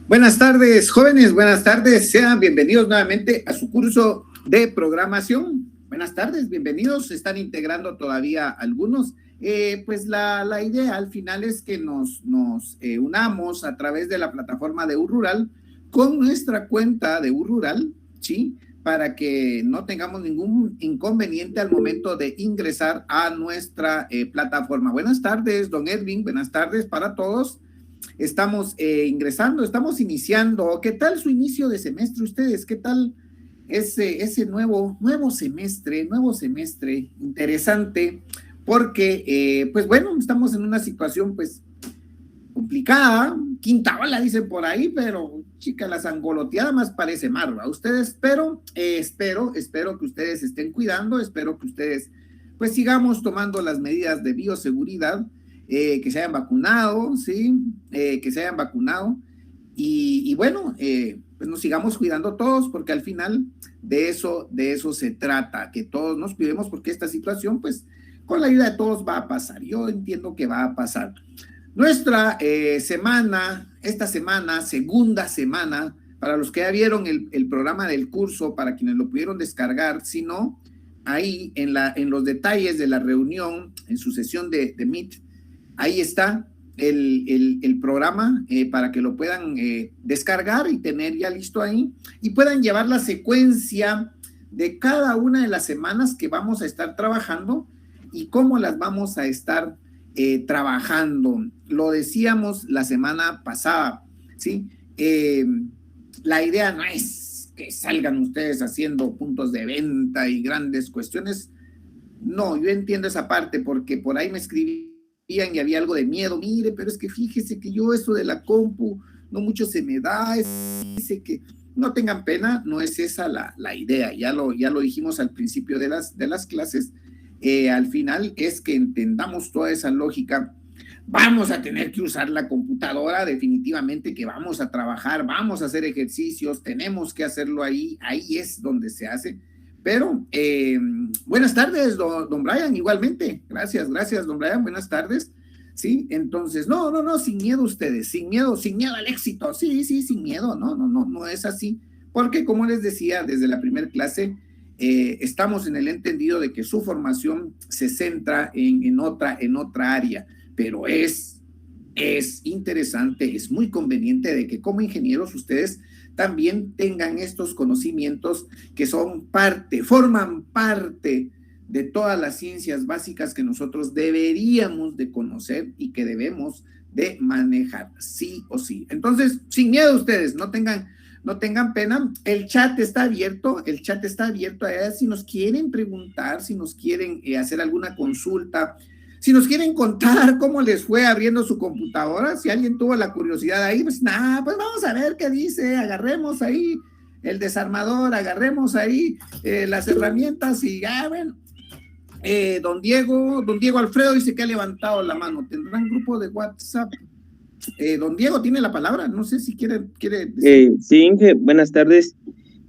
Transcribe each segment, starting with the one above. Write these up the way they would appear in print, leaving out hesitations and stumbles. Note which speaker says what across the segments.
Speaker 1: Buenas tardes, jóvenes, buenas tardes. Sean bienvenidos nuevamente a su curso de programación. Buenas tardes, bienvenidos. Se están integrando todavía algunos. Pues la idea al final es que nos unamos a través de la plataforma de URural con nuestra cuenta de URural, ¿sí? Para que no tengamos ningún inconveniente al momento de ingresar a nuestra plataforma. Buenas tardes, don Edwin. Buenas tardes para todos. Estamos ingresando, estamos iniciando. ¿Qué tal su inicio de semestre ustedes? ¿Qué tal ese nuevo semestre interesante? Porque, pues bueno, estamos en una situación pues complicada, quinta ola dicen por ahí, pero chica, la sangoloteada más parece marva. Ustedes, pero espero que ustedes estén cuidando, espero que ustedes pues sigamos tomando las medidas de bioseguridad, que se hayan vacunado, ¿sí? Que se hayan vacunado y bueno, pues nos sigamos cuidando todos porque al final de eso se trata, que todos nos cuidemos porque esta situación pues con la ayuda de todos va a pasar. Yo entiendo que va a pasar. Nuestra esta semana, segunda semana, para los que ya vieron el programa del curso, para quienes lo pudieron descargar, si no, ahí en los detalles de la reunión, en su sesión de Meet, ahí está el programa para que lo puedan descargar y tener ya listo ahí y puedan llevar la secuencia de cada una de las semanas que vamos a estar trabajando y cómo las vamos a estar trabajando. Lo decíamos la semana pasada, ¿sí? La idea no es que salgan ustedes haciendo puntos de venta y grandes cuestiones. No, yo entiendo esa parte porque por ahí me escribían y había algo de miedo. Mire, pero es que fíjese que yo eso de la compu no mucho se me da. Dice que no tengan pena, no es esa la idea. Ya lo dijimos al principio de las clases. Al final es que entendamos toda esa lógica. Vamos a tener que usar la computadora, definitivamente que vamos a trabajar, vamos a hacer ejercicios, tenemos que hacerlo ahí es donde se hace. Pero buenas tardes, don Brian, igualmente. Gracias, don Brian, buenas tardes. Sí, entonces, no, sin miedo ustedes, sin miedo al éxito. Sí, sin miedo, no es así. Porque como les decía desde la primera clase, estamos en el entendido de que su formación se centra en otra área, pero es interesante, es muy conveniente de que como ingenieros ustedes también tengan estos conocimientos que forman parte de todas las ciencias básicas que nosotros deberíamos de conocer y que debemos de manejar, sí o sí. Entonces, sin miedo ustedes, no tengan pena, el chat está abierto, si nos quieren preguntar, si nos quieren hacer alguna consulta, si nos quieren contar cómo les fue abriendo su computadora, si alguien tuvo la curiosidad ahí, pues nada, pues vamos a ver qué dice, agarremos ahí el desarmador, agarremos ahí las herramientas y ya, bueno. Don Diego Alfredo dice que ha levantado la mano. ¿Tendrán grupo de WhatsApp? Don Diego tiene la palabra, no sé si quiere decir.
Speaker 2: Sí, Inge, buenas tardes.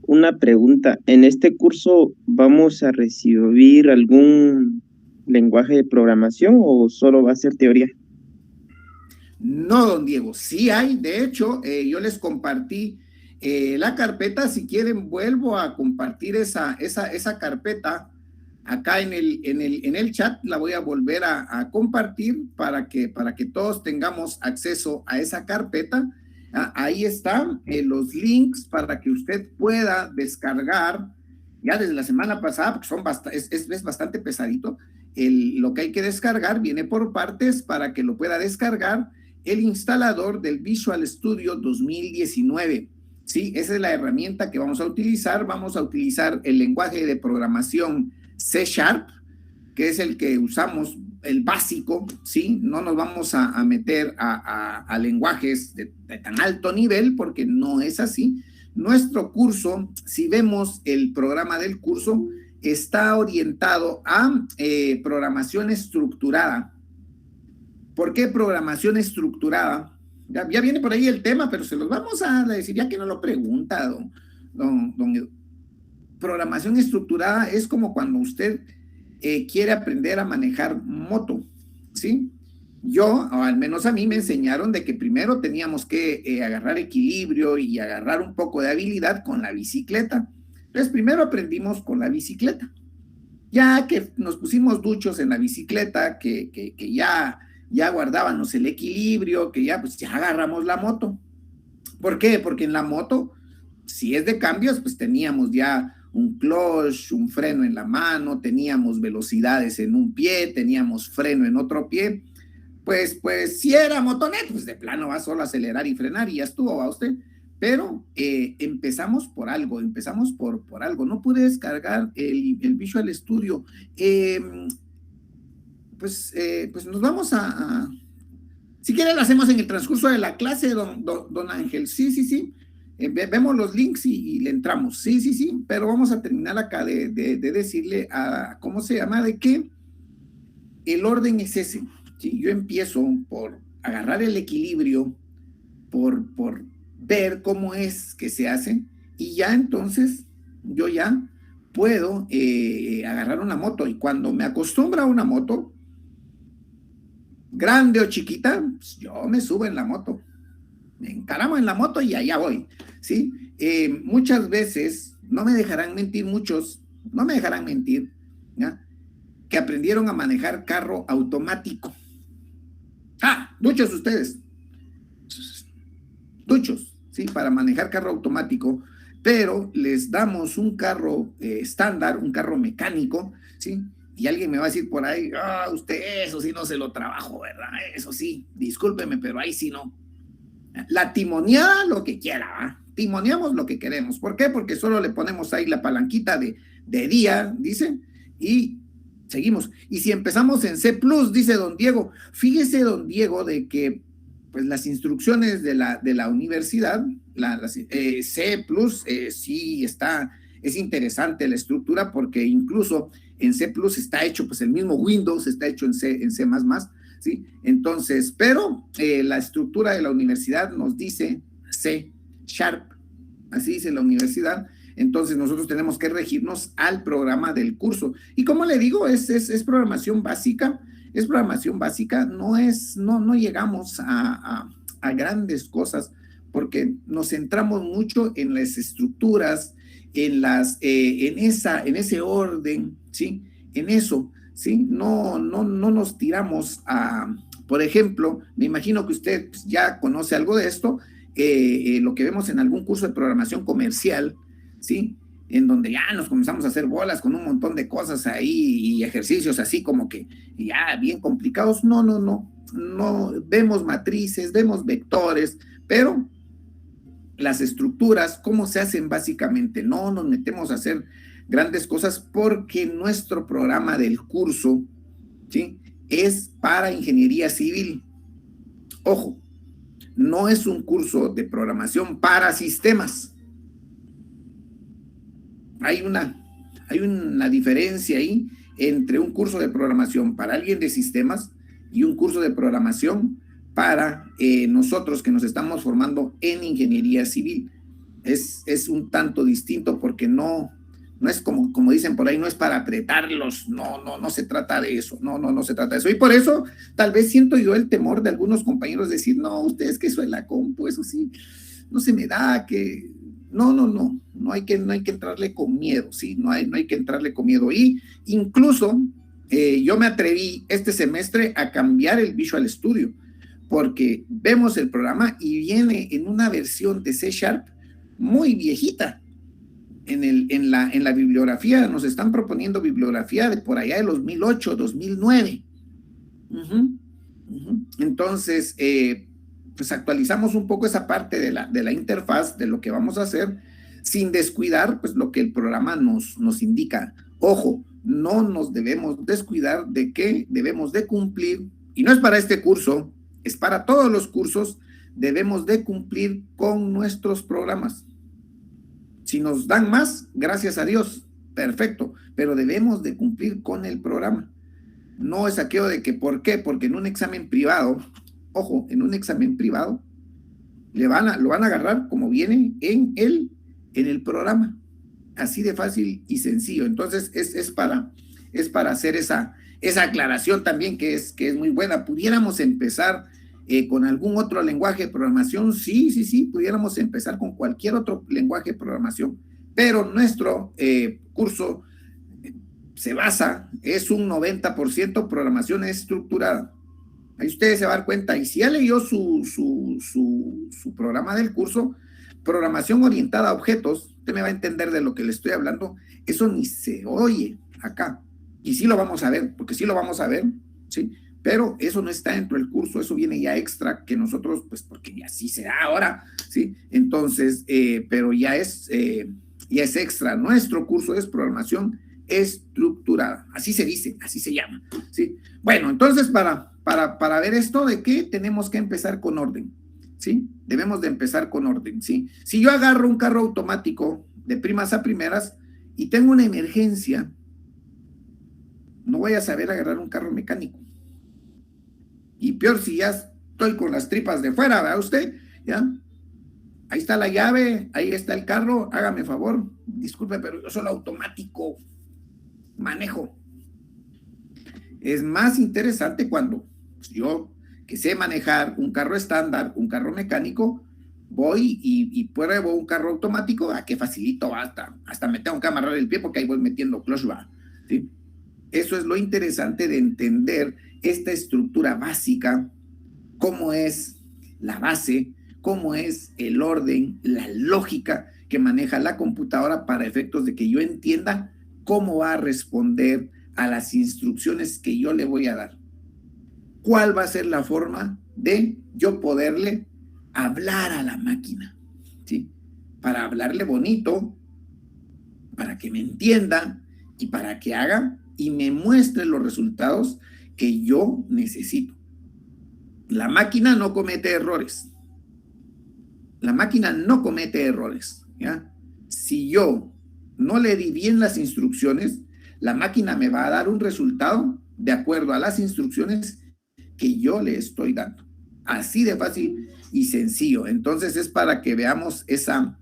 Speaker 2: Una pregunta, ¿en este curso vamos a recibir algún lenguaje de programación o solo va a ser teoría?
Speaker 1: No, don Diego, sí hay. De hecho, yo les compartí la carpeta. Si quieren, vuelvo a compartir esa carpeta acá en el chat. La voy a volver a compartir para que todos tengamos acceso a esa carpeta. Ahí están los links para que usted pueda descargar ya desde la semana pasada, porque es bastante pesadito. Lo que hay que descargar viene por partes para que lo pueda descargar el instalador del Visual Studio 2019. Sí, esa es la herramienta que vamos a utilizar. Vamos a utilizar el lenguaje de programación C#, que es el que usamos, el básico, ¿sí? No nos vamos a meter a lenguajes de tan alto nivel porque no es así. Nuestro curso, si vemos el programa del curso, está orientado a programación estructurada. ¿Por qué programación estructurada? Ya viene por ahí el tema, pero se los vamos a decir ya que no lo pregunta, don. Programación estructurada es como cuando usted quiere aprender a manejar moto, ¿sí? Yo, o al menos a mí, me enseñaron de que primero teníamos que agarrar equilibrio y agarrar un poco de habilidad con la bicicleta. Entonces, primero aprendimos con la bicicleta. Ya que nos pusimos duchos en la bicicleta, que ya guardábamos el equilibrio, que ya, pues, ya agarramos la moto. ¿Por qué? Porque en la moto, si es de cambios, pues teníamos ya un clutch, un freno en la mano, teníamos velocidades en un pie, teníamos freno en otro pie. Pues si era motonet, pues de plano va solo a acelerar y frenar y ya estuvo, va usted. Pero empezamos por algo, empezamos por algo. No pude descargar el Visual Studio. Pues nos vamos si quiere lo hacemos en el transcurso de la clase, don Ángel. Sí. Vemos los links y le entramos. Sí, pero vamos a terminar acá de decirle a, ¿cómo se llama? De que el orden es ese. ¿Sí? Yo empiezo por agarrar el equilibrio, por ver cómo es que se hace, y ya entonces yo ya puedo agarrar una moto, y cuando me acostumbro a una moto, grande o chiquita, pues yo me subo en la moto, me encaramo en la moto y allá voy, ¿sí? Muchas veces, no me dejarán mentir muchos, no me dejarán mentir, ¿ya? Que aprendieron a manejar carro automático. Duchos ustedes, duchos, ¿sí? Para manejar carro automático, pero les damos un carro estándar, un carro mecánico, ¿sí? Y alguien me va a decir por ahí, usted eso sí no se lo trabajo, ¿verdad? Eso sí, discúlpeme, pero ahí sí no. La timoneada, lo que quiera, ¿eh? Timoneamos lo que queremos. ¿Por qué? Porque solo le ponemos ahí la palanquita de día, dice, y seguimos. Y si empezamos en C+, dice don Diego, fíjese don Diego de que pues las instrucciones de la universidad, C+, sí es interesante la estructura, porque incluso en C+, está hecho, pues el mismo Windows está hecho en C++, ¿sí? Entonces, pero la estructura de la universidad nos dice C#, así dice la universidad. Entonces nosotros tenemos que regirnos al programa del curso. Y como le digo, es programación básica, no llegamos a grandes cosas, porque nos centramos mucho en las estructuras, en ese orden, ¿sí? En eso, ¿sí? No nos tiramos por ejemplo, me imagino que usted ya conoce algo de esto, lo que vemos en algún curso de programación comercial, ¿sí? En donde ya nos comenzamos a hacer bolas con un montón de cosas ahí y ejercicios así como que ya bien complicados. No vemos matrices, vemos vectores, pero las estructuras, cómo se hacen básicamente, no nos metemos a hacer grandes cosas, porque nuestro programa del curso, ¿sí? Es para ingeniería civil. Ojo, no es un curso de programación para sistemas. Hay una diferencia ahí entre un curso de programación para alguien de sistemas y un curso de programación para nosotros que nos estamos formando en ingeniería civil. Es un tanto distinto, porque no es como dicen por ahí, no es para apretarlos, no se trata de eso, no se trata de eso. Y por eso tal vez siento yo el temor de algunos compañeros de decir, no, ustedes que eso es la compu, eso sí, no se me da, que no hay que entrarle con miedo, ¿sí? No hay que entrarle con miedo. Y incluso yo me atreví este semestre a cambiar el Visual Studio, porque vemos el programa y viene en una versión de C# muy viejita. En la bibliografía nos están proponiendo bibliografía de por allá de 2008, 2009. Entonces, pues actualizamos un poco esa parte de la interfaz, de lo que vamos a hacer, sin descuidar pues lo que el programa nos indica. Ojo, no nos debemos descuidar de que debemos de cumplir, y no es para este curso, es para todos los cursos, debemos de cumplir con nuestros programas. Si nos dan más, gracias a Dios, perfecto, pero debemos de cumplir con el programa. No es aquello de que, ¿por qué? Porque en un examen privado, ojo, en un examen privado, lo van a agarrar como viene en el programa. Así de fácil y sencillo. Entonces, es para hacer esa aclaración también que es muy buena. ¿Pudiéramos empezar con algún otro lenguaje de programación? Sí, pudiéramos empezar con cualquier otro lenguaje de programación, pero nuestro curso se basa, es un 90% programación estructurada. Ahí ustedes se van a dar cuenta, y si ya leyó su programa del curso, programación orientada a objetos, usted me va a entender de lo que le estoy hablando, eso ni se oye acá, y sí lo vamos a ver, porque sí lo vamos a ver, ¿sí? Pero eso no está dentro del curso, eso viene ya extra, que nosotros, pues porque ya sí se da ahora, ¿sí? Entonces, pero ya es extra. Nuestro curso es programación estructurada, así se dice, así se llama, ¿sí? Bueno, entonces para ver esto de qué tenemos que empezar con orden, ¿sí? Debemos de empezar con orden, ¿sí? Si yo agarro un carro automático de primas a primeras y tengo una emergencia, no voy a saber agarrar un carro mecánico. Y peor si ya estoy con las tripas de fuera, ¿verdad usted? ¿Ya? Ahí está la llave, ahí está el carro, hágame favor, disculpe, pero yo solo automático manejo. Es más interesante cuando yo, que sé manejar un carro estándar, un carro mecánico, voy y pruebo un carro automático, a que facilito, hasta me tengo que amarrar el pie porque ahí voy metiendo clutch, ¿sí? Eso es lo interesante de entender esta estructura básica, cómo es la base, cómo es el orden, la lógica que maneja la computadora para efectos de que yo entienda cómo va a responder a las instrucciones que yo le voy a dar. ¿Cuál va a ser la forma de yo poderle hablar a la máquina? ¿Sí? Para hablarle bonito, para que me entienda y para que haga y me muestre los resultados que yo necesito. La máquina no comete errores. La máquina no comete errores, ¿ya? Si yo no le di bien las instrucciones, la máquina me va a dar un resultado de acuerdo a las instrucciones que yo le estoy dando. Así de fácil y sencillo. Entonces es para que veamos esa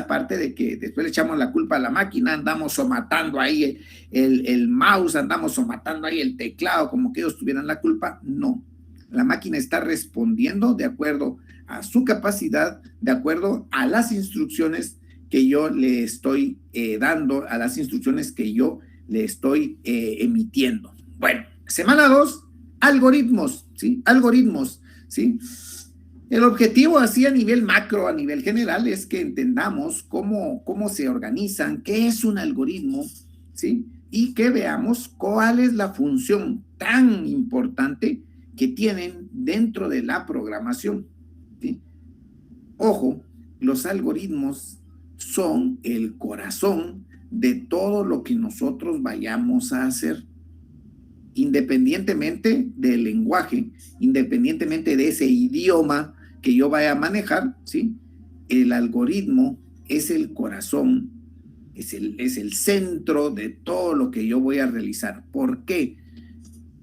Speaker 1: parte de que después le echamos la culpa a la máquina, andamos somatando ahí el mouse, andamos somatando ahí el teclado como que ellos tuvieran la culpa. No, la máquina está respondiendo de acuerdo a su capacidad, de acuerdo a las instrucciones que yo le estoy dando, a las instrucciones que yo le estoy emitiendo. Bueno, semana 2, algoritmos, ¿sí? Algoritmos, ¿sí? El objetivo así a nivel macro, a nivel general, es que entendamos cómo se organizan, qué es un algoritmo, ¿sí? Y que veamos cuál es la función tan importante que tienen dentro de la programación, ¿sí? Ojo, los algoritmos son el corazón de todo lo que nosotros vayamos a hacer, independientemente del lenguaje, independientemente de ese idioma que yo vaya a manejar, ¿sí? El algoritmo es el corazón, es el centro de todo lo que yo voy a realizar. ¿Por qué?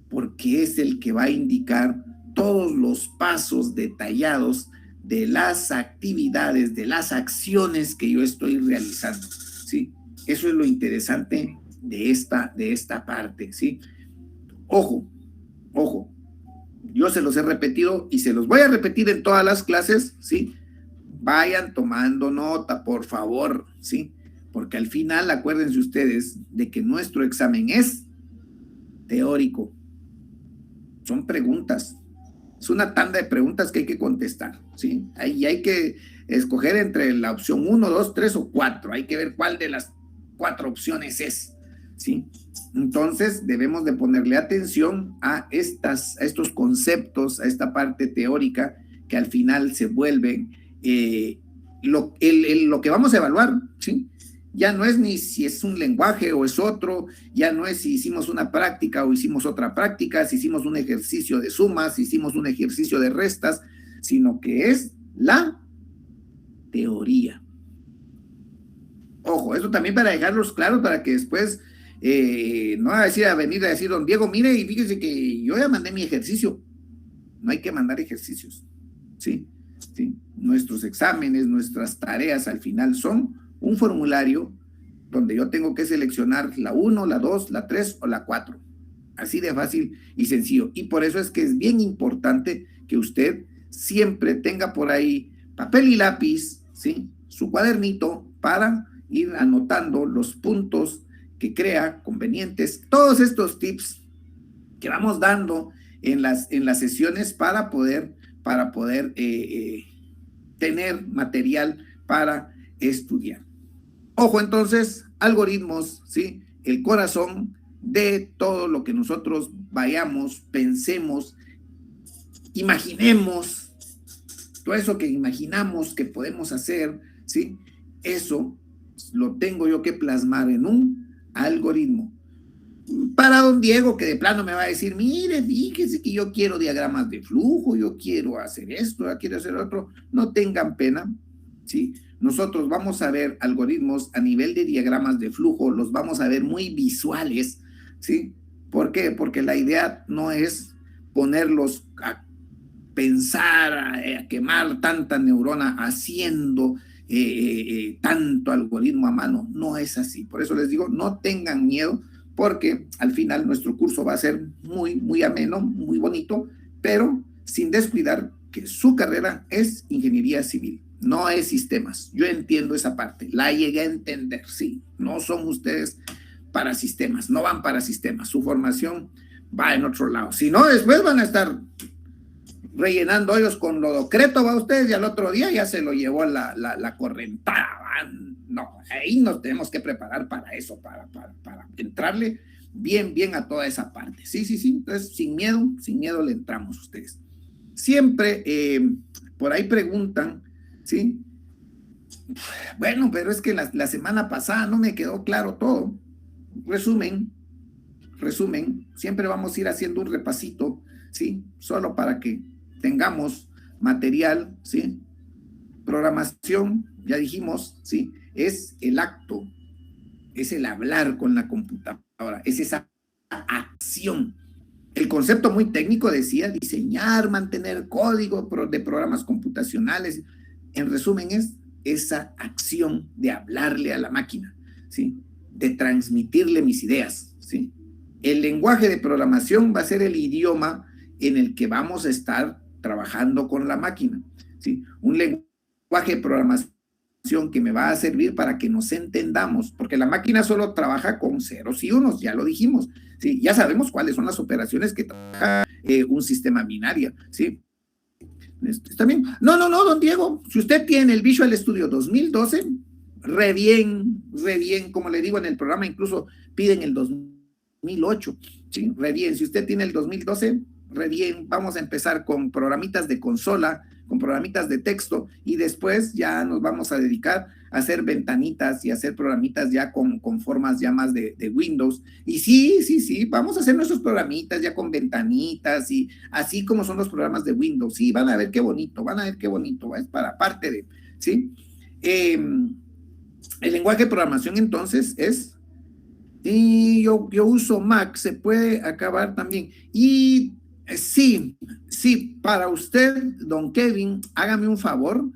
Speaker 1: Porque es el que va a indicar todos los pasos detallados de las actividades, de las acciones que yo estoy realizando, ¿sí? Eso es lo interesante de esta parte, ¿sí? Ojo, yo se los he repetido y se los voy a repetir en todas las clases, ¿sí? Vayan tomando nota, por favor, ¿sí? Porque al final, acuérdense ustedes de que nuestro examen es teórico. Son preguntas. Es una tanda de preguntas que hay que contestar, ¿sí? Ahí hay que escoger entre la opción 1, 2, 3 o 4. Hay que ver cuál de las 4 opciones es, ¿sí? Entonces debemos de ponerle atención a estos conceptos, a esta parte teórica que al final se vuelven lo que vamos a evaluar, ¿sí? Ya no es ni si es un lenguaje o es otro, ya no es si hicimos una práctica o hicimos otra práctica, si hicimos un ejercicio de sumas, si hicimos un ejercicio de restas, sino que es la teoría. Ojo, eso también para dejarlos claros, para que después no va a venir a decir, don Diego, mire, y fíjese que yo ya mandé mi ejercicio. No hay que mandar ejercicios, ¿sí? ¿Sí? Nuestros exámenes, nuestras tareas al final son un formulario donde yo tengo que seleccionar la 1, la 2, la 3 o la 4. así de fácil y sencillo. Y por eso es que es bien importante que usted siempre tenga por ahí papel y lápiz, ¿sí? Su cuadernito para ir anotando los puntos que crea convenientes, todos estos tips que vamos dando en las sesiones para poder tener material para estudiar. Ojo, entonces, algoritmos, ¿sí? El corazón de todo lo que nosotros vayamos, pensemos, imaginemos, todo eso que imaginamos que podemos hacer, ¿sí? Eso lo tengo yo que plasmar en un algoritmo. Para don Diego, que de plano me va a decir, mire, fíjese que yo quiero diagramas de flujo, yo quiero hacer esto, yo quiero hacer otro, no tengan pena, ¿sí? Nosotros vamos a ver algoritmos a nivel de diagramas de flujo, los vamos a ver muy visuales, ¿sí? ¿Por qué? Porque la idea no es ponerlos a pensar, a quemar tanta neurona haciendo tanto algoritmo a mano, no es así. Por eso les digo, no tengan miedo, porque al final nuestro curso va a ser muy, muy ameno, muy bonito, pero sin descuidar que su carrera es ingeniería civil, no es sistemas. Yo entiendo esa parte, la llegué a entender, sí, no son ustedes para sistemas, no van para sistemas, su formación va en otro lado. Si no, después van a estar rellenando hoyos con lodocreto, va ustedes, y al otro día ya se lo llevó la correntada. No, ahí nos tenemos que preparar para eso, para entrarle bien a toda esa parte. Sí, entonces sin miedo le entramos ustedes. Siempre por ahí preguntan, ¿sí? Bueno, pero es que la semana pasada no me quedó claro todo. Resumen, siempre vamos a ir haciendo un repasito, ¿sí? Solo para que tengamos material, ¿sí? Programación, ya dijimos, ¿sí? Es el acto, es el hablar con la computadora, es esa acción. El concepto muy técnico decía diseñar, mantener código de programas computacionales. En resumen, es esa acción de hablarle a la máquina, ¿sí? De transmitirle mis ideas, ¿sí? El lenguaje de programación va a ser el idioma en el que vamos a estar trabajando con la máquina, ¿sí? Un lenguaje de programación que me va a servir para que nos entendamos, porque la máquina solo trabaja con ceros y unos, ya lo dijimos, ¿sí? Ya sabemos cuáles son las operaciones que trabaja un sistema binario, ¿sí? ¿Está bien? No, don Diego, si usted tiene el Visual Studio 2012, re bien, como le digo en el programa, incluso piden el 2008, ¿sí? Re bien, si usted tiene el 2012, re bien, vamos a empezar con programitas de consola, con programitas de texto, y después ya nos vamos a dedicar a hacer ventanitas y hacer programitas ya con formas ya más de Windows. Y sí, vamos a hacer nuestros programitas ya con ventanitas y así como son los programas de Windows. Sí, van a ver qué bonito, es para parte de, ¿sí? El lenguaje de programación entonces es, y yo uso Mac, se puede acabar también. Y sí, para usted, don Kevin, hágame un favor,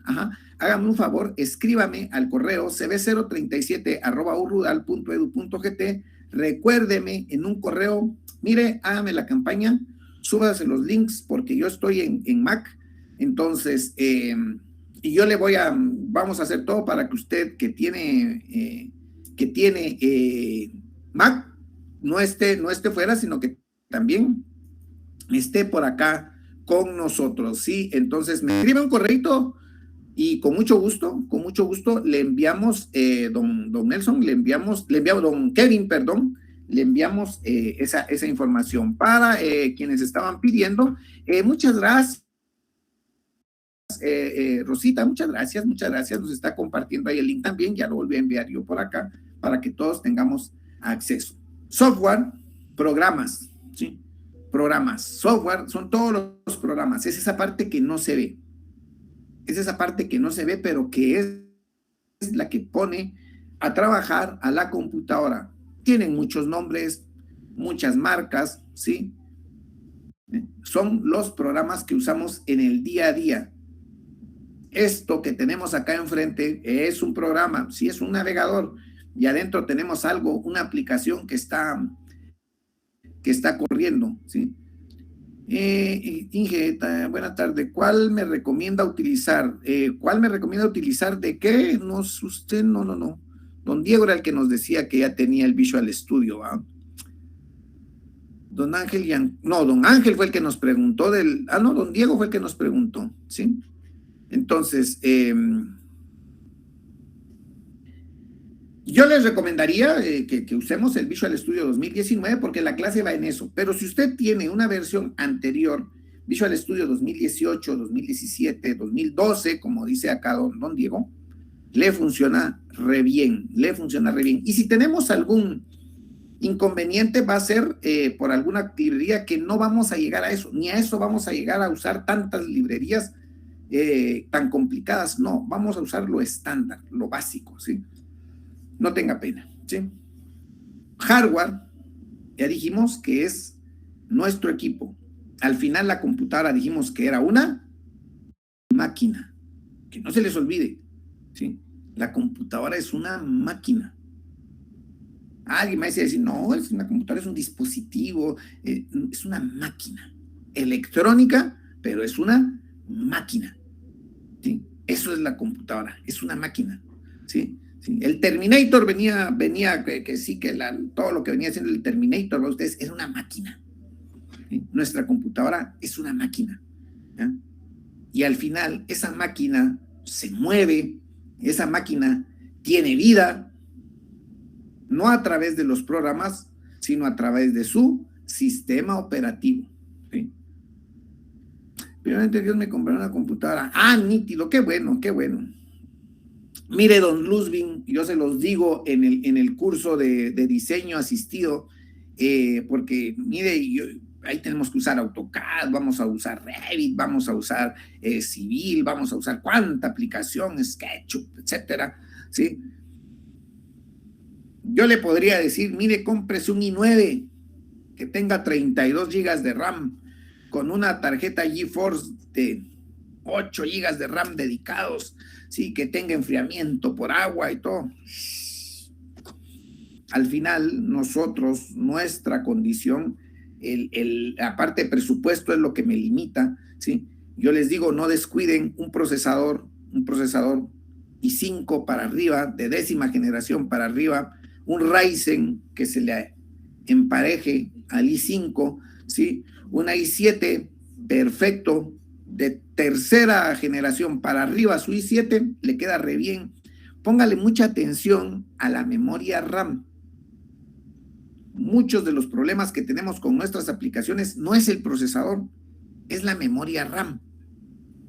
Speaker 1: escríbame al correo cb037@urrudal.edu.gt, recuérdeme en un correo, mire, hágame la campaña, súbase los links porque yo estoy en Mac, entonces, y yo vamos a hacer todo para que usted que tiene Mac no esté fuera, sino que también esté por acá con nosotros, ¿sí? Entonces me escribe un correito y con mucho gusto le enviamos, don Nelson, le enviamos, don Kevin, perdón, le enviamos esa información para quienes estaban pidiendo. Muchas gracias. Rosita, muchas gracias, nos está compartiendo ahí el link también, ya lo volví a enviar yo por acá para que todos tengamos acceso. Software, programas, ¿sí? Programas, software, son todos los programas, es esa parte que no se ve, pero que es la que pone a trabajar a la computadora. Tienen muchos nombres, muchas marcas, ¿sí? Son los programas que usamos en el día a día. Esto que tenemos acá enfrente es un programa, sí, es un navegador, y adentro tenemos algo, una aplicación que está que está corriendo, ¿sí? Inge, buena tarde. ¿Cuál me recomienda utilizar? ¿Cuál me recomienda utilizar? ¿De qué? No, usted, no. Don Diego era el que nos decía que ya tenía el Visual Studio, ¿ah? Don Ángel, no, Don Ángel fue el que nos preguntó no, Don Diego fue el que nos preguntó, ¿sí? Entonces, yo les recomendaría que usemos el Visual Studio 2019 porque la clase va en eso, pero si usted tiene una versión anterior, Visual Studio 2018, 2017, 2012, como dice acá don Diego, le funciona re bien. Y si tenemos algún inconveniente va a ser por alguna librería que no vamos a llegar a eso, ni a eso vamos a llegar a usar tantas librerías tan complicadas, no, vamos a usar lo estándar, lo básico, ¿sí? No tenga pena, ¿sí? Hardware, ya dijimos que es nuestro equipo. Al final la computadora dijimos que era una máquina, que no se les olvide, ¿sí? La computadora es una máquina. Alguien me dice decir, no, es una computadora, es un dispositivo, es una máquina electrónica, pero es una máquina, ¿sí? Eso es la computadora, es una máquina, ¿sí? ¿Sí? El Terminator venía que sí, que todo lo que venía haciendo el Terminator para ustedes era una máquina, ¿sí? Nuestra computadora es una máquina, ¿ya? Y al final esa máquina se mueve, esa máquina tiene vida, no a través de los programas, sino a través de su sistema operativo, ¿sí? Primeramente Dios me compró una computadora. Ah, nítido, qué bueno, qué bueno. Mire, don Luzvin, yo se los digo en el curso de diseño asistido, porque mire, ahí tenemos que usar AutoCAD, vamos a usar Revit, vamos a usar Civil, vamos a usar cuánta aplicación, SketchUp, etcétera, ¿sí? Yo le podría decir, mire, cómprese un i9 que tenga 32 GB de RAM con una tarjeta GeForce de 8 GB de RAM dedicados, sí, que tenga enfriamiento por agua y todo. Al final, nosotros, nuestra condición, aparte de presupuesto es lo que me limita, ¿sí? Yo les digo, no descuiden un procesador i5 para arriba, de 10ª generación para arriba, un Ryzen que se le empareje al i5, ¿sí? Una i7 perfecto, de 3ª generación para arriba, su i7 le queda re bien. Póngale mucha atención a la memoria RAM. Muchos de los problemas que tenemos con nuestras aplicaciones no es el procesador, es la memoria RAM,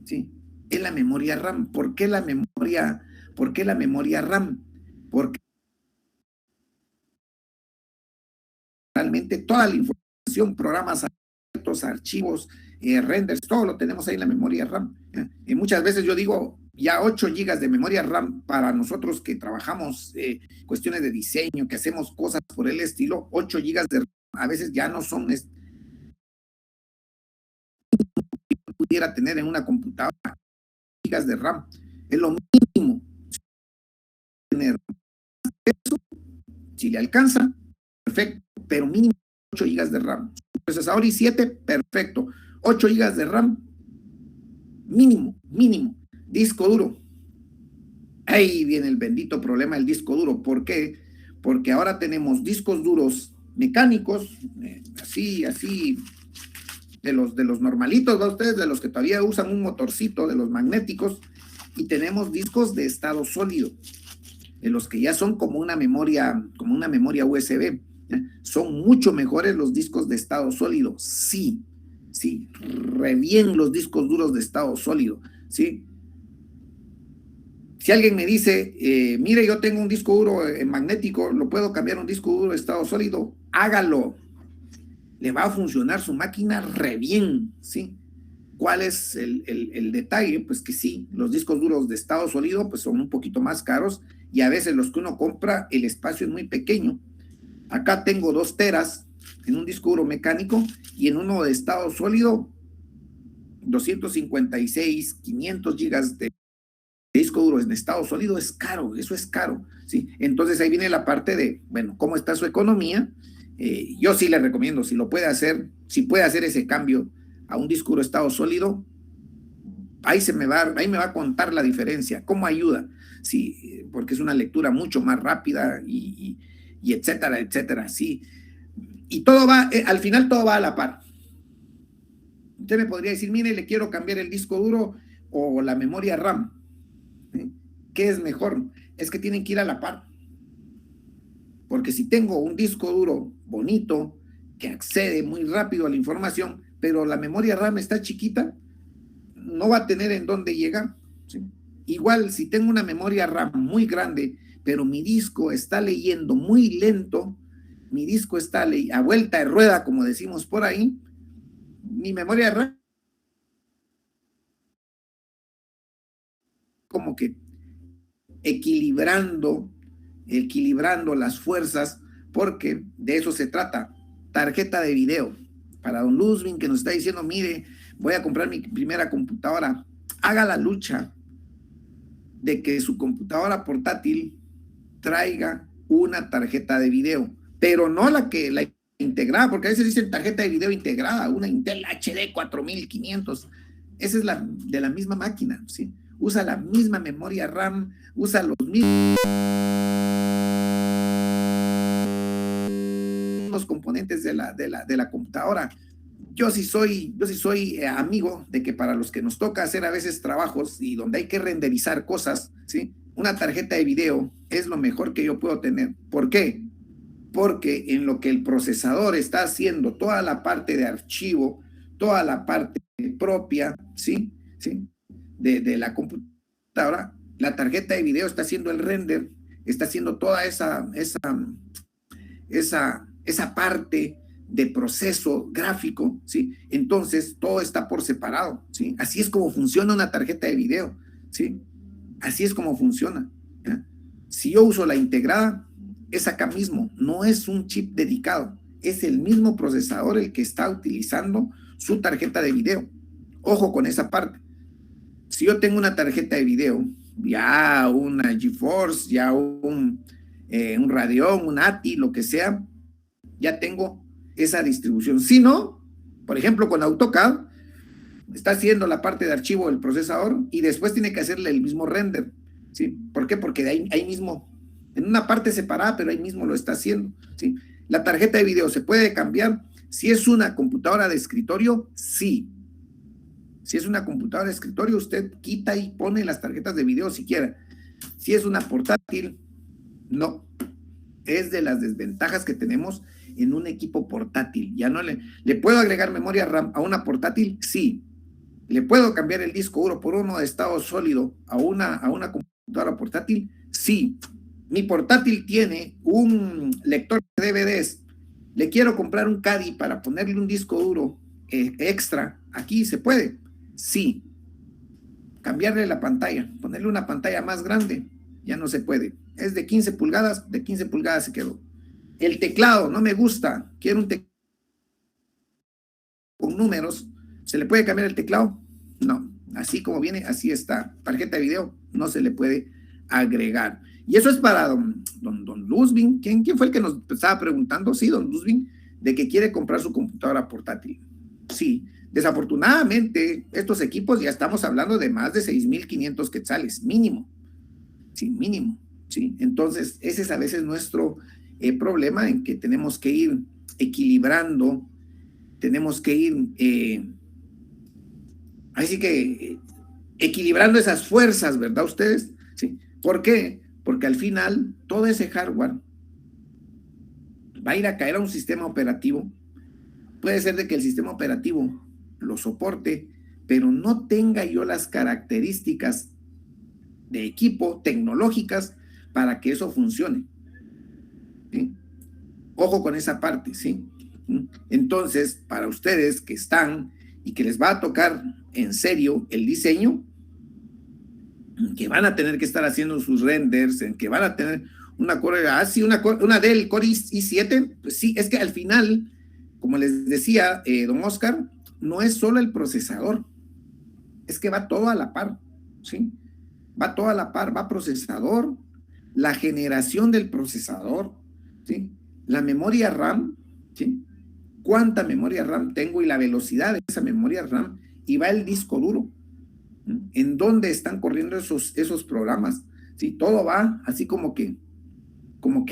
Speaker 1: ¿sí? Es la memoria RAM. ¿Por qué la memoria RAM? Porque realmente toda la información, programas abiertos, archivos, renders, todo lo tenemos ahí en la memoria RAM. Y muchas veces yo digo, ya 8 GB de memoria RAM para nosotros que trabajamos cuestiones de diseño, que hacemos cosas por el estilo, 8 GB de RAM a veces ya no son pudiera tener en una computadora GB de RAM, es lo mínimo. Tener eso, si le alcanza, perfecto, pero mínimo 8 GB de RAM. Procesador i7, perfecto. 8 GB de RAM, mínimo. Disco duro. Ahí viene el bendito problema del disco duro. ¿Por qué? Porque ahora tenemos discos duros mecánicos, así, de los normalitos, ¿va ustedes? De los que todavía usan un motorcito, de los magnéticos, y tenemos discos de estado sólido, de los que ya son como una memoria USB. Son mucho mejores los discos de estado sólido, sí, re bien los discos duros de estado sólido, sí. Si alguien me dice, mire, yo tengo un disco duro magnético, ¿lo puedo cambiar a un disco duro de estado sólido? Hágalo. Le va a funcionar su máquina re bien, ¿sí? ¿Cuál es el detalle? Pues que sí, los discos duros de estado sólido pues son un poquito más caros y a veces los que uno compra, el espacio es muy pequeño. Acá tengo 2 teras en un disco duro mecánico y en uno de estado sólido 256, 500 gigas de disco duro en estado sólido. Es caro, eso es caro, ¿sí? Entonces ahí viene la parte de, bueno, ¿cómo está su economía? Yo sí le recomiendo, si lo puede hacer, si puede hacer ese cambio a un disco duro estado sólido, ahí me va a contar la diferencia, cómo ayuda, sí, porque es una lectura mucho más rápida y etcétera, etcétera, sí. Y todo va, al final todo va a la par. Usted me podría decir, mire, le quiero cambiar el disco duro o la memoria RAM. ¿Qué es mejor? Es que tienen que ir a la par. Porque si tengo un disco duro bonito, que accede muy rápido a la información, pero la memoria RAM está chiquita, no va a tener en dónde llegar, ¿sí? Igual, si tengo una memoria RAM muy grande, pero mi disco está leyendo muy lento, mi disco está a vuelta de rueda, como decimos por ahí, mi memoria RAM como que equilibrando las fuerzas, porque de eso se trata. Tarjeta de video. Para don Luzvin, que nos está diciendo, mire, voy a comprar mi primera computadora, haga la lucha de que su computadora portátil traiga una tarjeta de video, pero no la integrada, porque a veces dicen tarjeta de video integrada, una Intel HD 4500, esa es de la misma máquina, ¿sí? Usa la misma memoria RAM, usa los mismos componentes de la computadora. Yo sí soy amigo de que para los que nos toca hacer a veces trabajos y donde hay que renderizar cosas, ¿sí? Una tarjeta de video es lo mejor que yo puedo tener. ¿Por qué? Porque en lo que el procesador está haciendo toda la parte de archivo, toda la parte propia, ¿sí? De la computadora, la tarjeta de video está haciendo el render, está haciendo toda esa parte de proceso gráfico, ¿sí? Entonces, todo está por separado, ¿sí? Así es como funciona una tarjeta de video, ¿sí? Así es como funciona, ¿ya? Si yo uso la integrada, es acá mismo, no es un chip dedicado, es el mismo procesador el que está utilizando su tarjeta de video. Ojo con esa parte. Si yo tengo una tarjeta de video, ya una GeForce, ya un Radeon, un ATI, lo que sea, ya tengo esa distribución. Si no, por ejemplo, con AutoCAD, está haciendo la parte de archivo del procesador y después tiene que hacerle el mismo render, ¿sí? ¿Por qué? Porque de ahí mismo, en una parte separada, pero ahí mismo lo está haciendo, ¿sí? La tarjeta de video se puede cambiar. Si es una computadora de escritorio, sí. Si es una computadora de escritorio, usted quita y pone las tarjetas de video si quiere. Si es una portátil, no. Es de las desventajas que tenemos en un equipo portátil. Ya no le puedo agregar memoria RAM a una portátil, sí. ¿Le puedo cambiar el disco duro por uno de estado sólido a una computadora portátil? Sí. Mi portátil tiene un lector de DVDs. Le quiero comprar un Caddy para ponerle un disco duro extra. Aquí se puede. Sí. Cambiarle la pantalla, ponerle una pantalla más grande, ya no se puede. Es de 15 pulgadas, de 15 pulgadas se quedó. El teclado no me gusta, quiero un teclado con números. ¿Se le puede cambiar el teclado? No, así como viene, así está. Tarjeta de video no se le puede agregar. Y eso es para don Luzvin. ¿Quién fue el que nos estaba preguntando? Sí, don Luzvin, de que quiere comprar su computadora portátil. Sí, desafortunadamente estos equipos ya estamos hablando de más de 6,500 quetzales, mínimo. Sí, mínimo. Sí, entonces ese es a veces nuestro problema, en que tenemos que ir equilibrando, tenemos que ir así que equilibrando esas fuerzas, ¿verdad ustedes? Sí. ¿Por qué? Porque al final todo ese hardware va a ir a caer a un sistema operativo. Puede ser de que el sistema operativo lo soporte, pero no tenga yo las características de equipo tecnológicas para que eso funcione, ¿sí? Ojo con esa parte, ¿sí? Entonces, para ustedes que están y que les va a tocar en serio el diseño, que van a tener que estar haciendo sus renders, en que van a tener una Dell Core i7, pues sí, es que al final, como les decía don Oscar, no es solo el procesador, es que va todo a la par, ¿sí? Va todo a la par, va procesador, la generación del procesador, ¿sí? La memoria RAM, ¿sí? Cuánta memoria RAM tengo y la velocidad de esa memoria RAM, y va el disco duro, en dónde están corriendo esos programas, ¿sí? Todo va así como que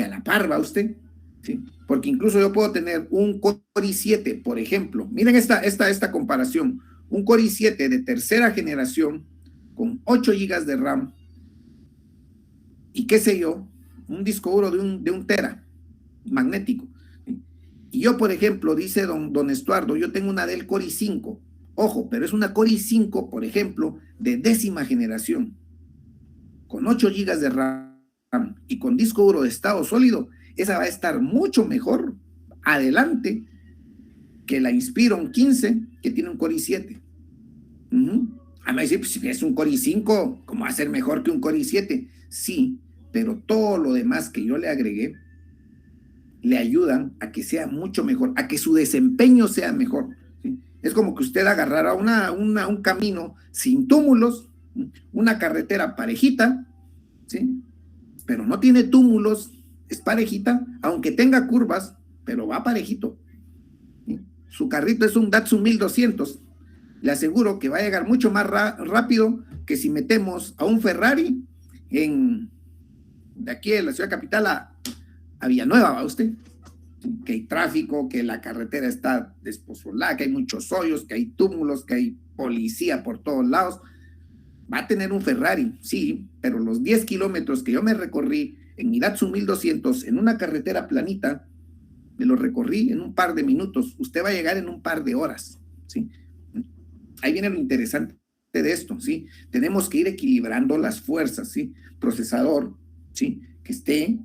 Speaker 1: a la par, ¿va usted? ¿Sí? Porque incluso yo puedo tener un Core i7, por ejemplo. Miren esta comparación. Un Core i7 de tercera generación con 8 GB de RAM y qué sé yo, un disco duro de un tera magnético. ¿Sí? Y yo, por ejemplo, dice don Estuardo, yo tengo una Dell Core i5. Ojo, pero es una Core i5, por ejemplo, de 10ª generación, con 8 GB de RAM y con disco duro de estado sólido. Esa va a estar mucho mejor adelante que la Inspiron 15, que tiene un Core i7. A mí decir, pues, si es un Core i5, ¿cómo va a ser mejor que un Core i7? Sí, pero todo lo demás que yo le agregué le ayudan a que sea mucho mejor, a que su desempeño sea mejor. ¿Sí? Es como que usted agarrara un camino sin túmulos, una carretera parejita, ¿sí? Pero no tiene túmulos, es parejita, aunque tenga curvas, pero va parejito. ¿Sí? Su carrito es un Datsun 1200. Le aseguro que va a llegar mucho más rápido que si metemos a un Ferrari de aquí de la ciudad capital a Villanueva, ¿va usted? Que hay tráfico, que la carretera está desposolada, que hay muchos hoyos, que hay túmulos, que hay policía por todos lados. Va a tener un Ferrari, sí, pero los 10 kilómetros que yo me recorrí en mi Datsun 1200 en una carretera planita, me lo recorrí en un par de minutos. Usted va a llegar en un par de horas, ¿sí? Ahí viene lo interesante de esto, ¿sí? Tenemos que ir equilibrando las fuerzas, ¿sí? Procesador, ¿sí? Que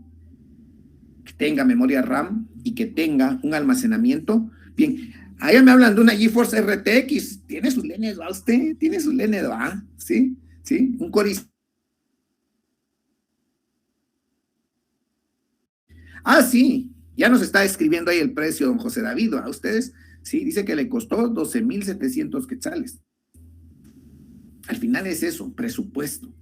Speaker 1: tenga memoria RAM y que tenga un almacenamiento. Bien, allá me hablan de una GeForce RTX. ¿Tiene sus lenes, va usted? ¿Tiene sus lenes, va? ¿Sí? ¿Sí? Un Core. Ah, sí. Ya nos está escribiendo ahí el precio, don José David, ¿a ustedes? Sí, dice que le costó 12,700 quetzales. Al final es eso, presupuesto.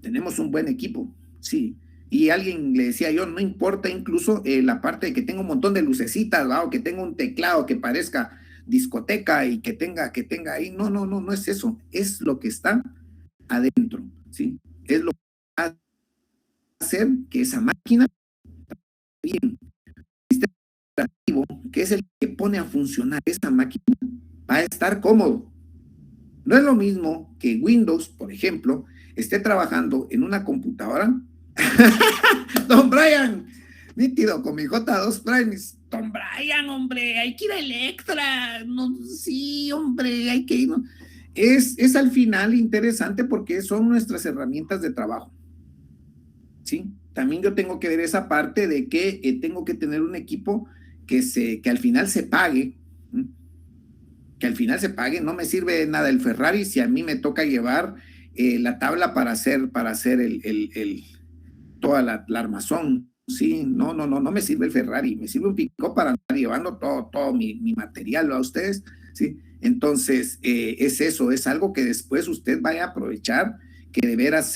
Speaker 1: Tenemos un buen equipo, sí. Y alguien le decía yo, no importa incluso la parte de que tenga un montón de lucecitas, ¿va? O que tenga un teclado que parezca discoteca y que tenga ahí. No es eso. Es lo que está adentro, ¿sí? Es lo que va a hacer que esa máquina, bien, que es el que pone a funcionar esa máquina, va a estar cómodo. No es lo mismo que Windows, por ejemplo, esté trabajando en una computadora. Don Brian, nítido, con mi J2 Prime. Don Brian, hombre, hay que ir a Electra. No, sí, hombre, hay que ir. Es al final interesante porque son nuestras herramientas de trabajo. ¿Sí? También yo tengo que ver esa parte de que tengo que tener un equipo que al final se pague. Que al final se pague. No me sirve de nada el Ferrari si a mí me toca llevar la tabla para hacer toda la armazón. Sí, no me sirve el Ferrari, me sirve un pick-up para andar llevando todo mi material a ustedes. Sí, entonces es eso, es algo que después usted vaya a aprovechar, que de veras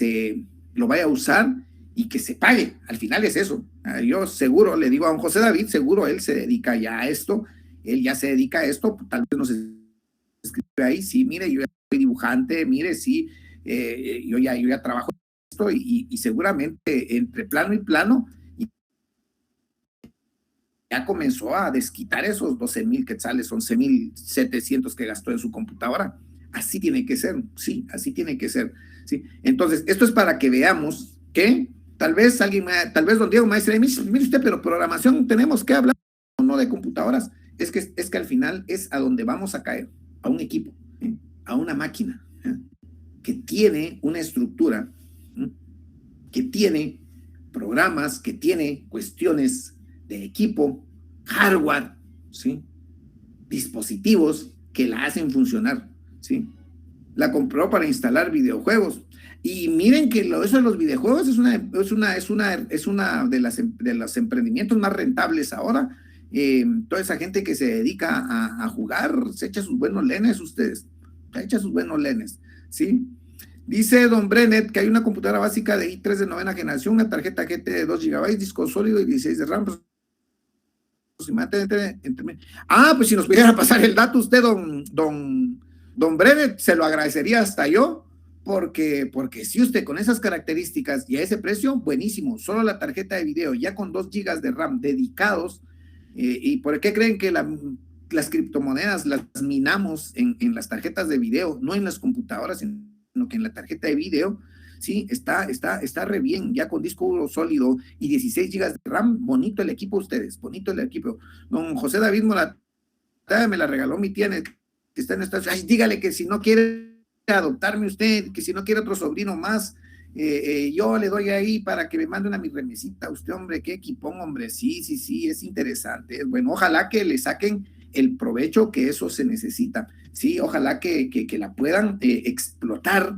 Speaker 1: lo vaya a usar y que se pague. Al final es eso. Yo seguro le digo a don José David, seguro él se dedica ya a esto. Él ya se dedica a esto, tal vez nos escribe ahí, sí, mire, yo ya soy dibujante, mire, sí, yo ya trabajo en esto y seguramente entre plano y plano ya comenzó a desquitar esos 12,000 quetzales, 11,700 que gastó en su computadora. Así tiene que ser, sí, así tiene que ser, sí. Entonces, esto es para que veamos que tal vez don Diego me va a decir, mire usted, pero programación tenemos que hablar, no de computadoras. Es que al final es a donde vamos a caer, a un equipo, a una máquina que tiene una estructura, que tiene programas, que tiene cuestiones de equipo, hardware, ¿sí? Dispositivos que la hacen funcionar, ¿sí? La compró para instalar videojuegos. Y miren que eso de los videojuegos es una de los emprendimientos más rentables ahora. Toda esa gente que se dedica a jugar se echa sus buenos lenes, ustedes, se echa sus buenos lenes, ¿sí? Dice don Brennet que hay una computadora básica de i3 de 9ª generación, una tarjeta GT de 2 GB, disco sólido y 16 de RAM. aproximadamente pues si nos pudiera pasar el dato usted, don Breve, se lo agradecería hasta yo, porque si usted con esas características y a ese precio, buenísimo, solo la tarjeta de video, ya con 2 gigas de RAM dedicados, ¿y por qué creen que las criptomonedas las minamos en las tarjetas de video, no en las computadoras, sino que en la tarjeta de video? Sí, está re bien, ya con disco duro sólido y 16 gigas de RAM, bonito el equipo ustedes, bonito el equipo. Don José David Morataya me la regaló mi tía, que está en Estados Unidos. Ay, dígale que si no quiere adoptarme usted, que si no quiere otro sobrino más, yo le doy ahí para que me mande una mi remesita. Usted, hombre, qué equipón, hombre, sí, es interesante. Bueno, ojalá que le saquen el provecho que eso se necesita. Sí, ojalá que la puedan explotar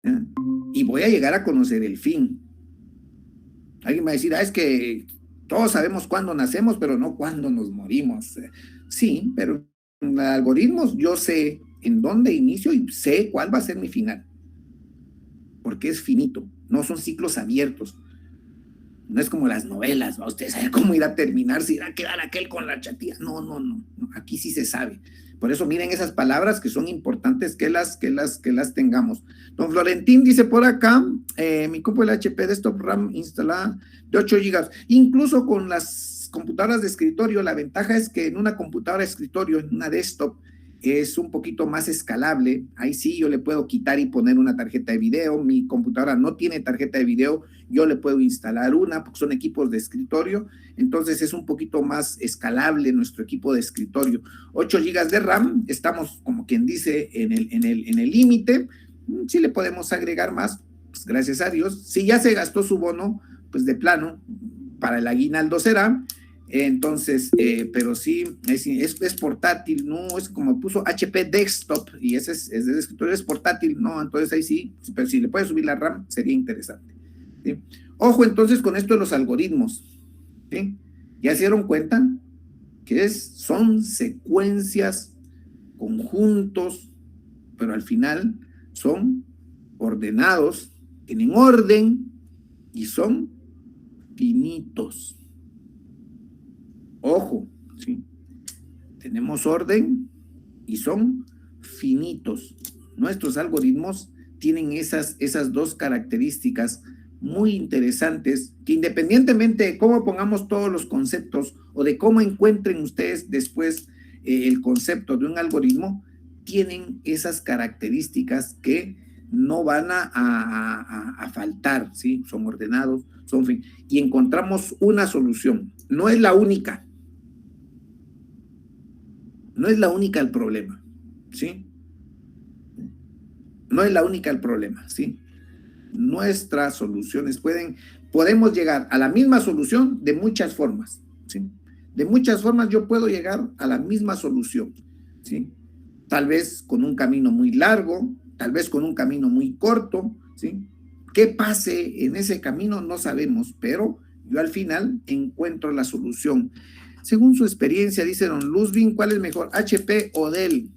Speaker 1: ¿ya? Y voy a llegar a conocer el fin. Alguien va a decir, es que todos sabemos cuándo nacemos, pero no cuándo nos morimos. Sí, pero en algoritmos yo sé en dónde inicio y sé cuál va a ser mi final. Porque es finito, no son ciclos abiertos. No es como las novelas, ¿va? Usted sabe cómo irá a terminar, si irá a quedar aquel con la chatía. No, aquí sí se sabe. Por eso miren esas palabras que son importantes que las tengamos. Don Florentín dice por acá, mi compu el HP Desktop RAM instalada de 8 GB. Incluso con las computadoras de escritorio, la ventaja es que en una computadora de escritorio, en una desktop, es un poquito más escalable. Ahí sí yo le puedo quitar y poner una tarjeta de video. Mi computadora no tiene tarjeta de video, yo le puedo instalar una porque son equipos de escritorio, entonces es un poquito más escalable nuestro equipo de escritorio. 8 GB de RAM, estamos como quien dice en el límite. Si le podemos agregar más, pues gracias a Dios. Si ya se gastó su bono, pues de plano, para el aguinaldo será. Entonces, pero sí, es portátil, no es como puso HP Desktop y ese es de escritorio, es portátil, no, entonces ahí sí, pero si le puede subir la RAM sería interesante, ¿sí? Ojo entonces con esto de los algoritmos, ¿sí? ¿Ya se dieron cuenta? Que son secuencias, conjuntos, pero al final son ordenados, tienen orden y son finitos. Ojo, ¿sí? Tenemos orden y son finitos. Nuestros algoritmos tienen esas dos características muy interesantes que independientemente de cómo pongamos todos los conceptos o de cómo encuentren ustedes después el concepto de un algoritmo, tienen esas características que no van a faltar, ¿sí? Son ordenados, y encontramos una solución. No es la única. No es la única el problema, ¿sí? No es la única el problema, ¿sí? Nuestras soluciones podemos llegar a la misma solución de muchas formas, ¿sí? De muchas formas yo puedo llegar a la misma solución, ¿sí? Tal vez con un camino muy largo, tal vez con un camino muy corto, ¿sí? ¿Qué pase en ese camino? No sabemos, pero yo al final encuentro la solución. Según su experiencia, dice don Luzvin, ¿cuál es mejor, HP o Dell?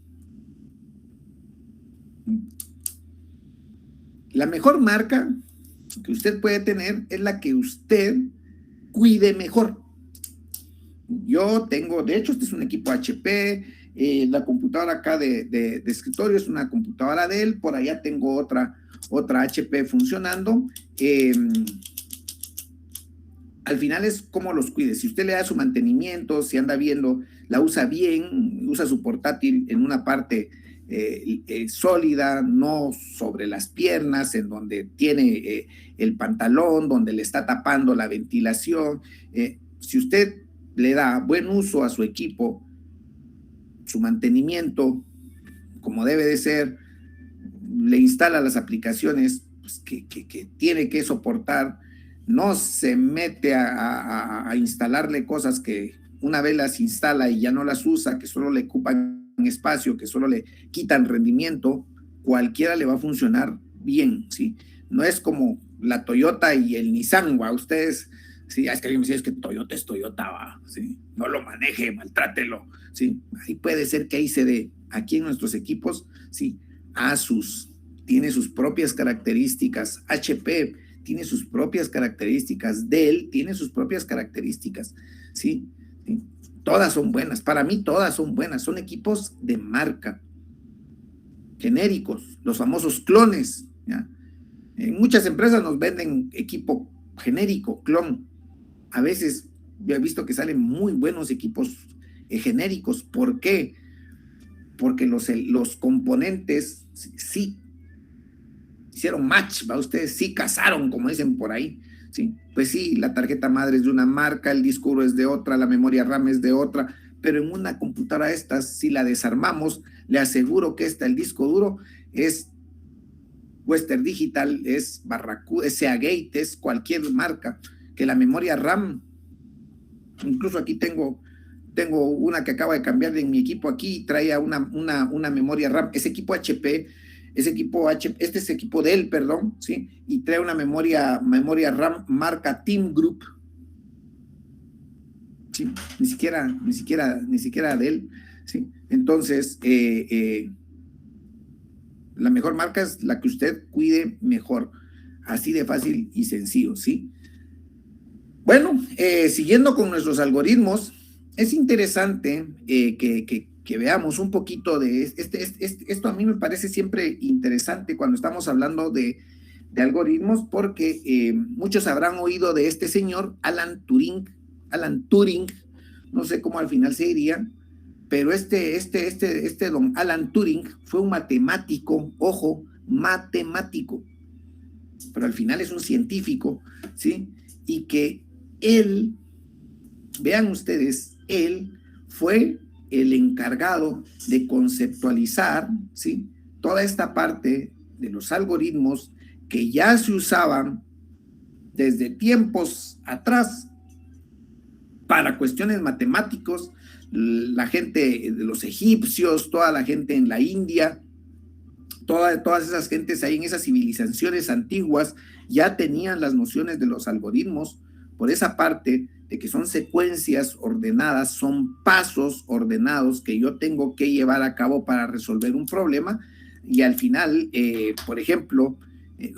Speaker 1: La mejor marca que usted puede tener es la que usted cuide mejor. Yo tengo, de hecho, este es un equipo HP, la computadora acá de escritorio es una computadora Dell, por allá tengo otra HP funcionando. Al final es cómo los cuide. Si usted le da su mantenimiento, si anda viendo, la usa bien, usa su portátil en una parte sólida, no sobre las piernas, en donde tiene el pantalón, donde le está tapando la ventilación. Si usted le da buen uso a su equipo, su mantenimiento, como debe de ser, le instala las aplicaciones pues, que tiene que soportar, no se mete a instalarle cosas que una vez las instala y ya no las usa, que solo le ocupan espacio, que solo le quitan rendimiento, cualquiera le va a funcionar bien, ¿sí? No es como la Toyota y el Nissan, ¿va? Ustedes, sí, es que alguien me dice, es que Toyota es Toyota, ¿va? ¿Sí? No lo maneje, maltrátelo, ¿sí? Ahí puede ser que ahí se dé. Aquí en nuestros equipos, sí, Asus tiene sus propias características, HP tiene sus propias características, Dell tiene sus propias características, ¿sí? ¿Sí? Todas son buenas, para mí todas son buenas, son equipos de marca, genéricos, los famosos clones, ¿ya? En muchas empresas nos venden equipo genérico, clon. A veces yo he visto que salen muy buenos equipos genéricos. ¿Por qué? Porque los componentes sí hicieron match, ¿va? Ustedes sí casaron, como dicen por ahí, ¿sí? Pues sí, la tarjeta madre es de una marca, el disco duro es de otra, la memoria RAM es de otra, pero en una computadora estas, si la desarmamos, le aseguro que el disco duro es Western Digital, es Barracuda, es Seagate, es cualquier marca, que la memoria RAM, incluso aquí tengo una que acabo de cambiar en mi equipo aquí, traía una memoria RAM, ese equipo HP este es equipo Dell, perdón, ¿sí? Y trae una memoria RAM marca Team Group, ¿sí? Ni siquiera Dell, ¿sí? Entonces, la mejor marca es la que usted cuide mejor, así de fácil y sencillo, ¿sí? Bueno, siguiendo con nuestros algoritmos, es interesante que veamos un poquito de esto. A mí me parece siempre interesante cuando estamos hablando de algoritmos, porque muchos habrán oído de este señor, Alan Turing, no sé cómo al final se diría, pero don Alan Turing fue un matemático, ojo, matemático, pero al final es un científico, ¿sí? Y que él, vean ustedes, él fue el encargado de conceptualizar, ¿sí?, toda esta parte de los algoritmos que ya se usaban desde tiempos atrás para cuestiones matemáticos. La gente de los egipcios, toda la gente en la India, todas esas gentes ahí en esas civilizaciones antiguas ya tenían las nociones de los algoritmos, por esa parte de que son secuencias ordenadas, son pasos ordenados que yo tengo que llevar a cabo para resolver un problema. Y al final, por ejemplo,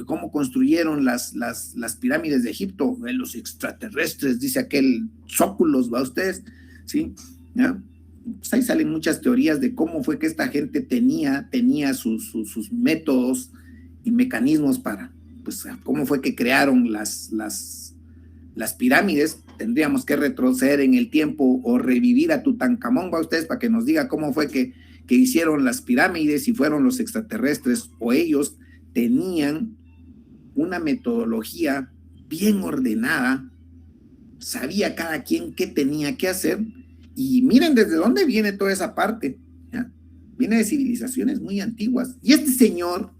Speaker 1: cómo construyeron las pirámides de Egipto, los extraterrestres, dice aquel Zóculos, ¿va ustedes? ¿Sí? ¿Ya? Pues ahí salen muchas teorías de cómo fue que esta gente tenía sus métodos y mecanismos para, pues, cómo fue que crearon las pirámides. Tendríamos que retroceder en el tiempo o revivir a Tutankamón, ¿va ustedes? Para que nos diga cómo fue que hicieron las pirámides, si fueron los extraterrestres o ellos tenían una metodología bien ordenada, sabía cada quien qué tenía que hacer. Y miren desde dónde viene toda esa parte, ¿ya? Viene de civilizaciones muy antiguas. Y este señor,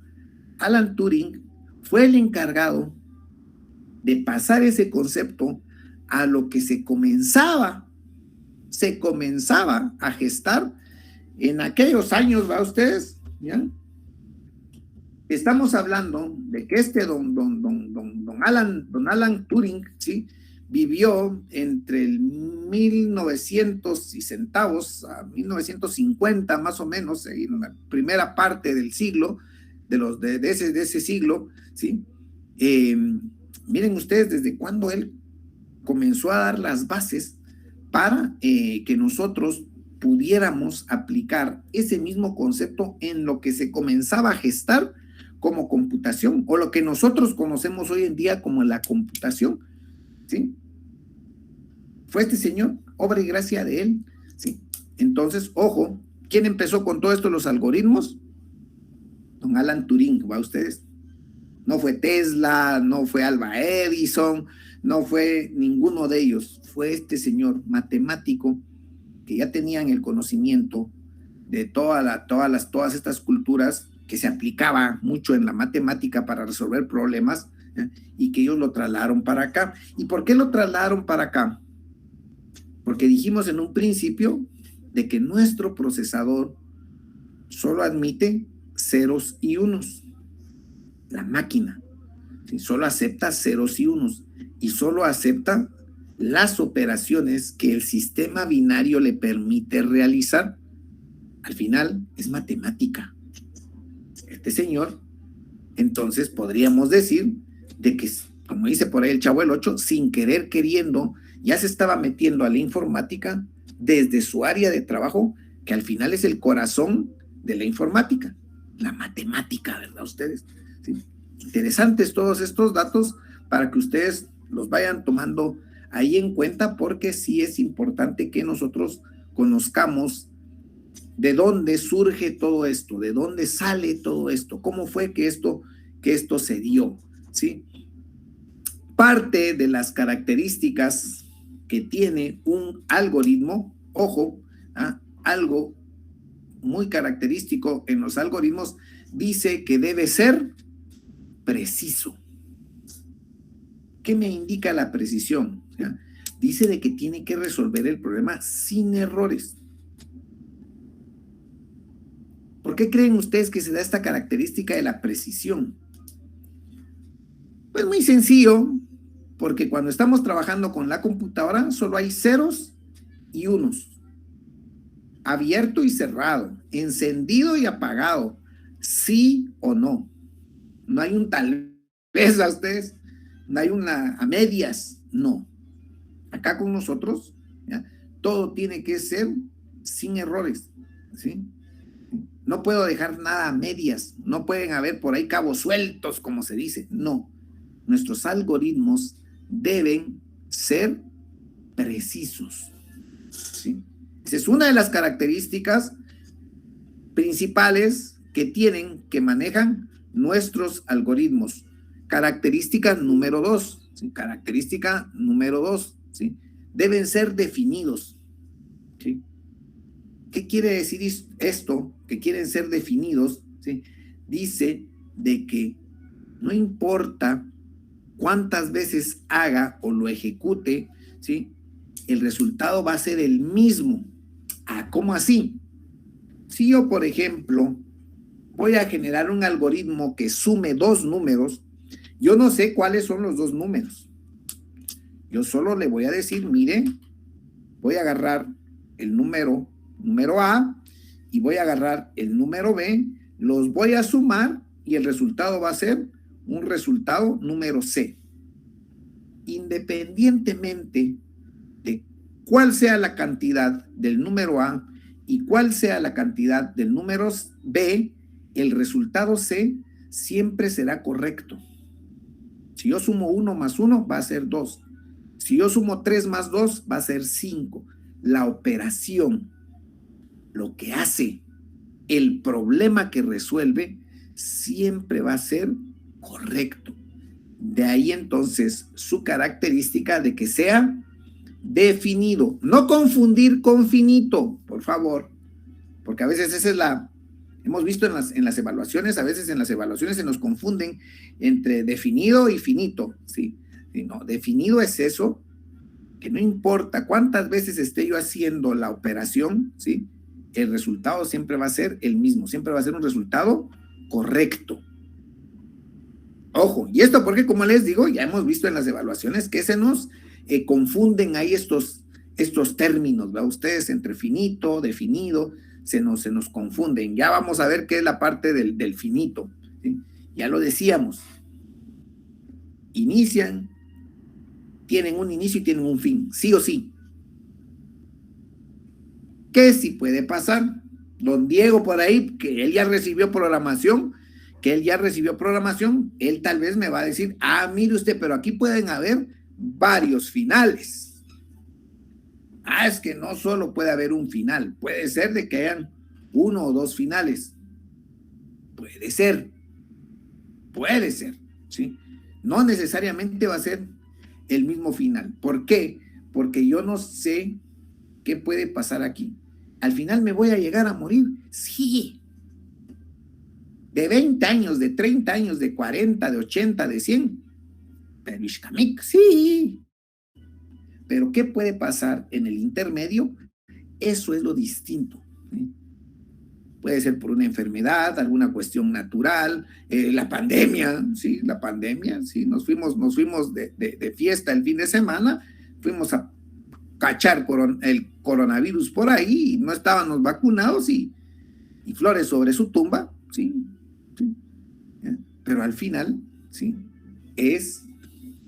Speaker 1: Alan Turing, fue el encargado de pasar ese concepto a lo que se comenzaba a gestar en aquellos años, ¿va ustedes? ¿Ya? Estamos hablando de que don Alan Turing, ¿sí?, vivió entre el 1900 y centavos a 1950, más o menos, en la primera parte del siglo, de ese siglo, ¿sí? Miren ustedes desde cuándo él comenzó a dar las bases para que nosotros pudiéramos aplicar ese mismo concepto en lo que se comenzaba a gestar como computación, o lo que nosotros conocemos hoy en día como la computación, ¿sí? Fue este señor, obra y gracia de él, ¿sí? Entonces, ojo, ¿quién empezó con todo esto, los algoritmos? Don Alan Turing, ¿va ustedes? No fue Tesla, no fue Alva Edison, no fue ninguno de ellos, fue este señor matemático que ya tenían el conocimiento de todas estas culturas, que se aplicaba mucho en la matemática para resolver problemas, y que ellos lo trasladaron para acá. ¿Y por qué lo trasladaron para acá? Porque dijimos en un principio de que nuestro procesador solo admite ceros y unos. La máquina, ¿sí?, solo acepta ceros y unos, y solo acepta las operaciones que el sistema binario le permite realizar. Al final es matemática. Este señor, entonces podríamos decir de que, como dice por ahí el Chavo del 8, sin querer queriendo, ya se estaba metiendo a la informática desde su área de trabajo, que al final es el corazón de la informática, la matemática, ¿verdad ustedes? ¿Sí? Interesantes todos estos datos para que ustedes los vayan tomando ahí en cuenta, porque sí es importante que nosotros conozcamos de dónde surge todo esto, de dónde sale todo esto, cómo fue que esto se dio, ¿sí? Parte de las características que tiene un algoritmo, ojo, algo muy característico en los algoritmos, dice que debe ser preciso. ¿Qué me indica la precisión? ¿Ya? Dice de que tiene que resolver el problema sin errores. ¿Por qué creen ustedes que se da esta característica de la precisión? Pues muy sencillo, porque cuando estamos trabajando con la computadora solo hay ceros y unos, abierto y cerrado, encendido y apagado, sí o no. No hay un tal vez a ustedes, no hay una a medias, no. Acá con nosotros, ¿ya? Todo tiene que ser sin errores, ¿sí? No puedo dejar nada a medias, no pueden haber por ahí cabos sueltos, como se dice, no. Nuestros algoritmos deben ser precisos, ¿sí? Esa es una de las características principales que manejan nuestros algoritmos. Característica número 2, ¿sí? Característica número 2, ¿sí? Deben ser definidos, ¿sí? ¿Qué quiere decir esto? Que quieren ser definidos, ¿sí? Dice de que no importa cuántas veces haga o lo ejecute, ¿sí? El resultado va a ser el mismo. ¿Cómo así? Si yo, por ejemplo, voy a generar un algoritmo que sume dos números, yo no sé cuáles son los dos números. Yo solo le voy a decir, mire, voy a agarrar el número A y voy a agarrar el número B, los voy a sumar y el resultado va a ser un resultado número C. Independientemente de cuál sea la cantidad del número A y cuál sea la cantidad del número B, el resultado C siempre será correcto. Si yo sumo 1 más 1, va a ser 2. Si yo sumo 3 más 2, va a ser 5. La operación, lo que hace, el problema que resuelve, siempre va a ser correcto. De ahí entonces su característica de que sea definido. No confundir con finito, por favor, porque a veces esa es hemos visto en las evaluaciones, a veces en las evaluaciones se nos confunden entre definido y finito, ¿sí? No, definido es eso, que no importa cuántas veces esté yo haciendo la operación, ¿sí? El resultado siempre va a ser el mismo, siempre va a ser un resultado correcto. Ojo, y esto porque, como les digo, ya hemos visto en las evaluaciones que se nos confunden ahí estos términos, ¿verdad? Ustedes entre finito, definido, se nos confunden. Ya vamos a ver qué es la parte del finito, ¿sí? Ya lo decíamos. Inician, tienen un inicio y tienen un fin, sí o sí. ¿Qué sí puede pasar? Don Diego por ahí, que él ya recibió programación, él tal vez me va a decir, mire usted, pero aquí pueden haber varios finales. Es que no solo puede haber un final, puede ser de que hayan 1 o 2 finales. Puede ser, ¿sí? No necesariamente va a ser el mismo final. ¿Por qué? Porque yo no sé qué puede pasar aquí. Al final me voy a llegar a morir, sí. De 20 años, de 30 años, de 40, de 80, de 100. Pero Ishkamik, sí. Pero ¿qué puede pasar en el intermedio? Eso es lo distinto, ¿sí? Puede ser por una enfermedad, alguna cuestión natural, la pandemia, ¿sí? ¿Sí? Nos fuimos de fiesta el fin de semana, fuimos a cachar el coronavirus por ahí y no estábamos vacunados y flores sobre su tumba, ¿sí? ¿Sí? Pero al final, ¿sí?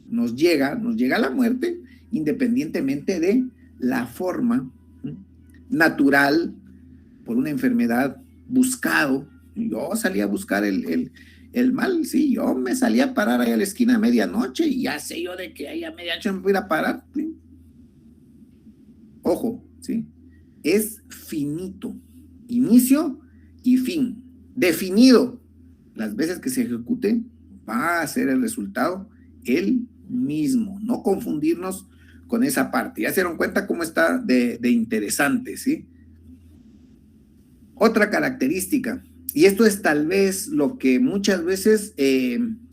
Speaker 1: Nos llega la muerte independientemente de la forma, ¿sí? Natural, por una enfermedad, buscado. Yo salí a buscar el mal, sí, yo me salí a parar ahí a la esquina a medianoche y ya sé yo de que ahí a medianoche me voy a ir a parar, ¿sí? Ojo, ¿sí? Es finito, inicio y fin, definido. Las veces que se ejecute va a ser el resultado el mismo. No confundirnos con esa parte. Ya se dieron cuenta cómo está de interesante, ¿sí? Otra característica, y esto es tal vez lo que muchas veces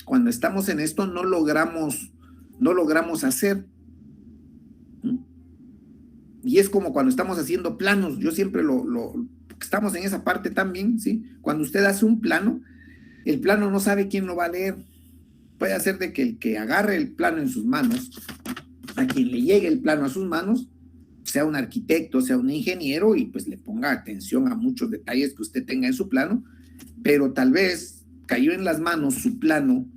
Speaker 1: cuando estamos en esto no logramos hacer. Y es como cuando estamos haciendo planos. Yo siempre estamos en esa parte también, ¿sí? Cuando usted hace un plano, el plano no sabe quién lo va a leer. Puede hacer de que el que agarre el plano en sus manos, a quien le llegue el plano a sus manos, sea un arquitecto, sea un ingeniero, y pues le ponga atención a muchos detalles que usted tenga en su plano, pero tal vez cayó en las manos su plano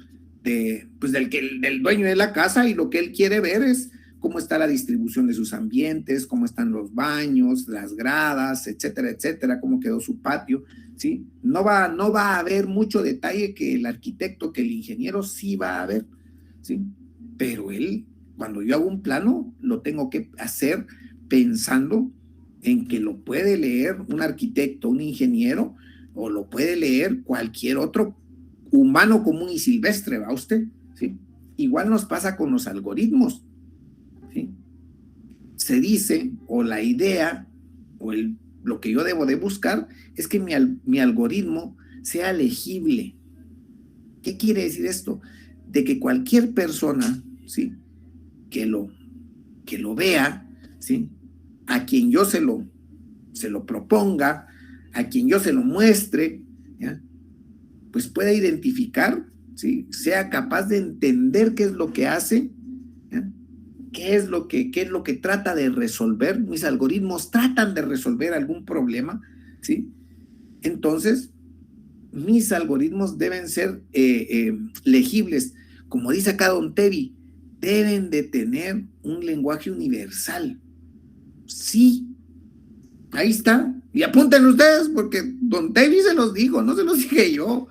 Speaker 1: pues del dueño de la casa, y lo que él quiere ver es cómo está la distribución de sus ambientes, cómo están los baños, las gradas, etcétera, etcétera, cómo quedó su patio, ¿sí? No va a haber mucho detalle que el arquitecto, que el ingeniero sí va a ver, ¿sí? Pero él, cuando yo hago un plano, lo tengo que hacer pensando en que lo puede leer un arquitecto, un ingeniero, o lo puede leer cualquier otro humano común y silvestre, ¿va usted? ¿Sí? Igual nos pasa con los algoritmos, ¿sí? Se dice, o la idea, o lo que yo debo de buscar, es que mi algoritmo sea legible. ¿Qué quiere decir esto? De que cualquier persona, ¿sí?, que lo vea, ¿sí?, a quien yo se lo proponga, a quien yo se lo muestre, ¿ya?, pues pueda identificar, ¿sí?, sea capaz de entender qué es lo que hace, ¿ya?, qué es lo que trata de resolver. Mis algoritmos tratan de resolver algún problema, ¿sí? Entonces, mis algoritmos deben ser legibles. Como dice acá Don Tevi, deben de tener un lenguaje universal. Sí, ahí está. Y apúntenlo ustedes, porque Don Tevi se los dijo, no se los dije yo,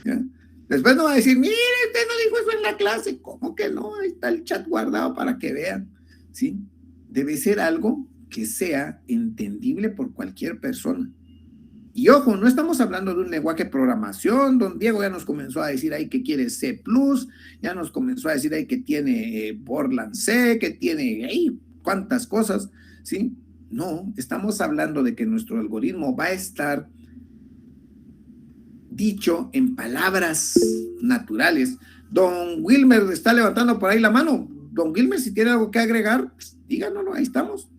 Speaker 1: ¿ya? Después no va a decir, mire, usted no dijo eso en la clase. ¿Cómo que no? Ahí está el chat guardado para que vean, ¿sí? Debe ser algo que sea entendible por cualquier persona. Y ojo, no estamos hablando de un lenguaje de programación. Don Diego ya nos comenzó a decir ahí que quiere C++, ya nos comenzó a decir ahí que tiene Borland C, que tiene ahí cuántas cosas, ¿sí? No, estamos hablando de que nuestro algoritmo va a estar dicho en palabras naturales. Don Wilmer está levantando por ahí la mano. Don Wilmer, si tiene algo que agregar, pues, díganoslo, ahí estamos.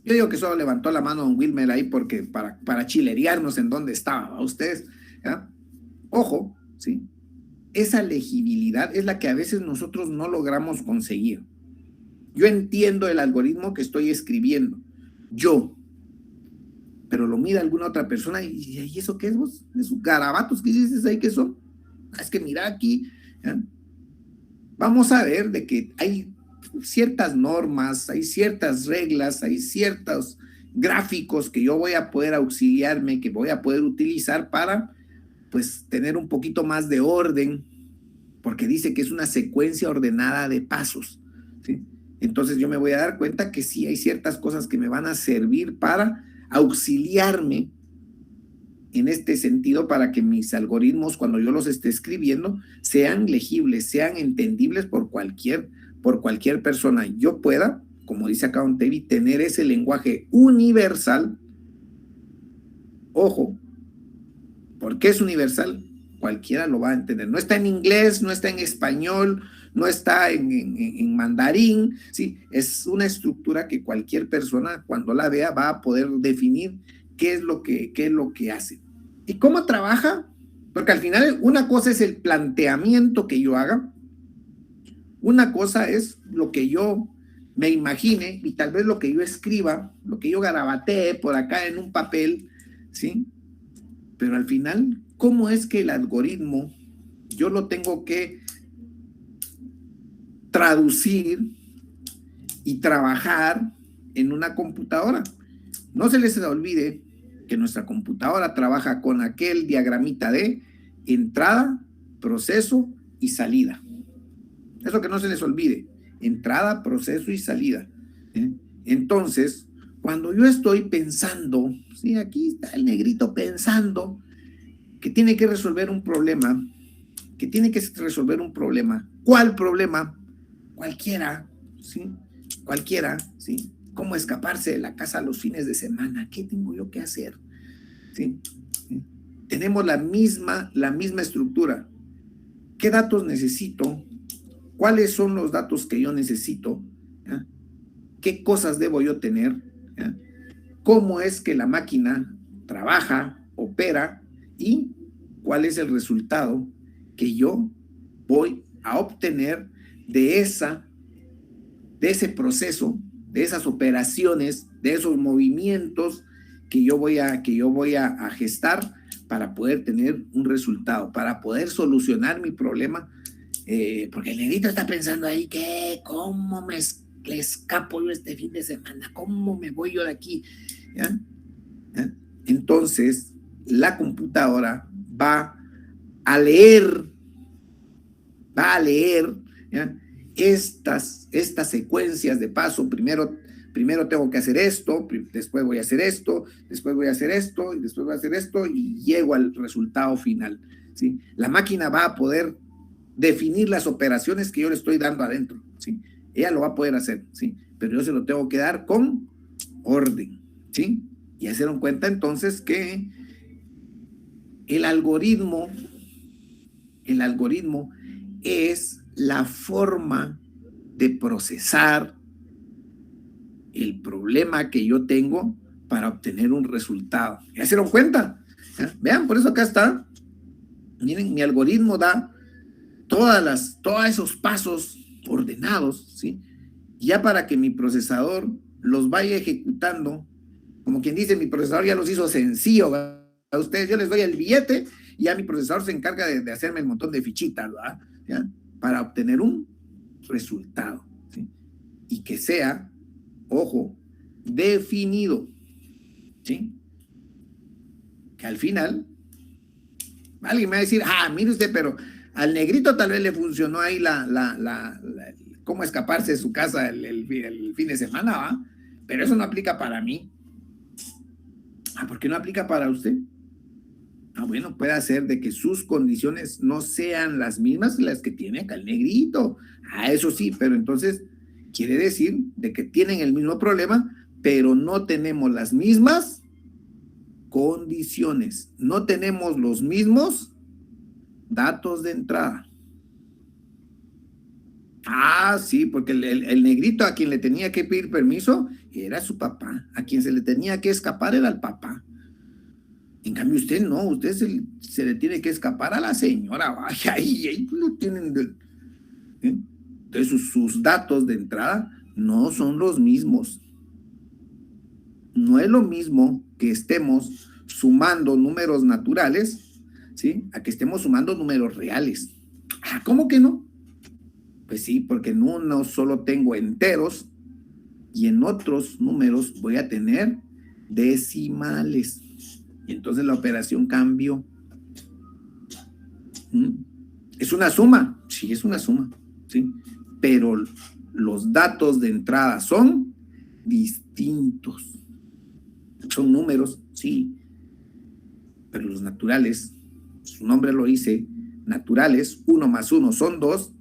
Speaker 1: Yo digo que solo levantó la mano don Wilmer ahí porque para chilerearnos en dónde estaba, ¿a ustedes? ¿Ya? Ojo, ¿sí? Esa legibilidad es la que a veces nosotros no logramos conseguir. Yo entiendo el algoritmo que estoy escribiendo, yo, pero lo mira alguna otra persona y ¿eso qué es vos? ¿Esos garabatos que dices ahí qué son? Es que mira aquí, ¿ya? Vamos a ver de que hay ciertas normas, hay ciertas reglas, hay ciertos gráficos que yo voy a poder auxiliarme, que voy a poder utilizar para, pues, tener un poquito más de orden, porque dice que es una secuencia ordenada de pasos, ¿sí? Entonces yo me voy a dar cuenta que sí hay ciertas cosas que me van a servir para auxiliarme en este sentido, para que mis algoritmos, cuando yo los esté escribiendo, sean legibles, sean entendibles por cualquier persona. Yo pueda, como dice acá Don Tevi, tener ese lenguaje universal. Ojo, ¿por qué es universal? Cualquiera lo va a entender. No está en inglés, no está en español, no está en mandarín, ¿sí? Es una estructura que cualquier persona, cuando la vea, va a poder definir qué es lo que hace. ¿Y cómo trabaja? Porque al final una cosa es el planteamiento que yo haga, una cosa es lo que yo me imagine y tal vez lo que yo escriba, lo que yo garabatee por acá en un papel, ¿sí? Pero al final, ¿cómo es que el algoritmo yo lo tengo que traducir y trabajar en una computadora? No se les olvide que nuestra computadora trabaja con aquel diagramita de entrada, proceso y salida. Eso que no se les olvide, entrada, proceso y salida. Entonces, cuando yo estoy pensando, sí, aquí está el negrito pensando que tiene que resolver un problema, ¿Cuál problema? Cualquiera, ¿sí? Cualquiera, ¿sí? ¿Cómo escaparse de la casa los fines de semana? ¿Qué tengo yo que hacer? ¿Sí? ¿Sí? Tenemos la misma estructura. ¿Qué datos necesito? ¿Cuáles son los datos que yo necesito? ¿Ya? qué cosas debo yo tener, ¿ya? Cómo es que la máquina trabaja, opera y cuál es el resultado que yo voy a obtener de ese proceso, de esas operaciones, de esos movimientos que yo voy a gestar para poder tener un resultado, para poder solucionar mi problema, porque el negrito está pensando ahí que cómo le escapo yo este fin de semana, cómo me voy yo de aquí, ¿ya? ¿Ya? Entonces la computadora va a leer, ¿ya? Estas secuencias de paso. Primero tengo que hacer esto, después voy a hacer esto, después voy a hacer esto, y después voy a hacer esto, y llego al resultado final, ¿sí? La máquina va a poder definir las operaciones que yo le estoy dando adentro, ¿sí? Ella lo va a poder hacer, ¿sí? Pero yo se lo tengo que dar con orden, ¿sí? Y ya se dieron cuenta entonces que el algoritmo es la forma de procesar el problema que yo tengo para obtener un resultado. ¿Ya se dieron cuenta? ¿Ya? Vean, por eso acá está. Miren, mi algoritmo da todos esos pasos ordenados, ¿sí? Ya para que mi procesador los vaya ejecutando, como quien dice, mi procesador ya los hizo sencillo, ¿verdad? A ustedes yo les doy el billete y ya mi procesador se encarga de hacerme el montón de fichitas, ¿verdad? ¿Ya? Para obtener un resultado, ¿sí? Y que sea, ojo, definido, ¿sí? Que al final alguien me va a decir, mire usted, pero al negrito tal vez le funcionó ahí cómo escaparse de su casa el fin de semana, ¿va? Pero eso no aplica para mí. ¿Por qué no aplica para usted? Bueno, puede ser de que sus condiciones no sean las mismas que las que tiene acá el negrito. Eso sí, pero entonces quiere decir de que tienen el mismo problema, pero no tenemos las mismas condiciones, no tenemos los mismos datos de entrada. Sí, porque el negrito a quien le tenía que pedir permiso era su papá, a quien se le tenía que escapar era al papá. En cambio usted no, usted se le tiene que escapar a la señora, vaya, ahí no tienen ¿eh? Entonces sus datos de entrada no son los mismos. No es lo mismo que estemos sumando números naturales, ¿sí? A que estemos sumando números reales. ¿Cómo que no? Pues sí, porque en uno solo tengo enteros y en otros números voy a tener decimales. Y entonces la operación cambió. ¿Es una suma? Sí, es una suma, ¿sí? Pero los datos de entrada son distintos. Son números, sí, pero los naturales, su nombre lo dice, naturales, 1 más 1 son 2.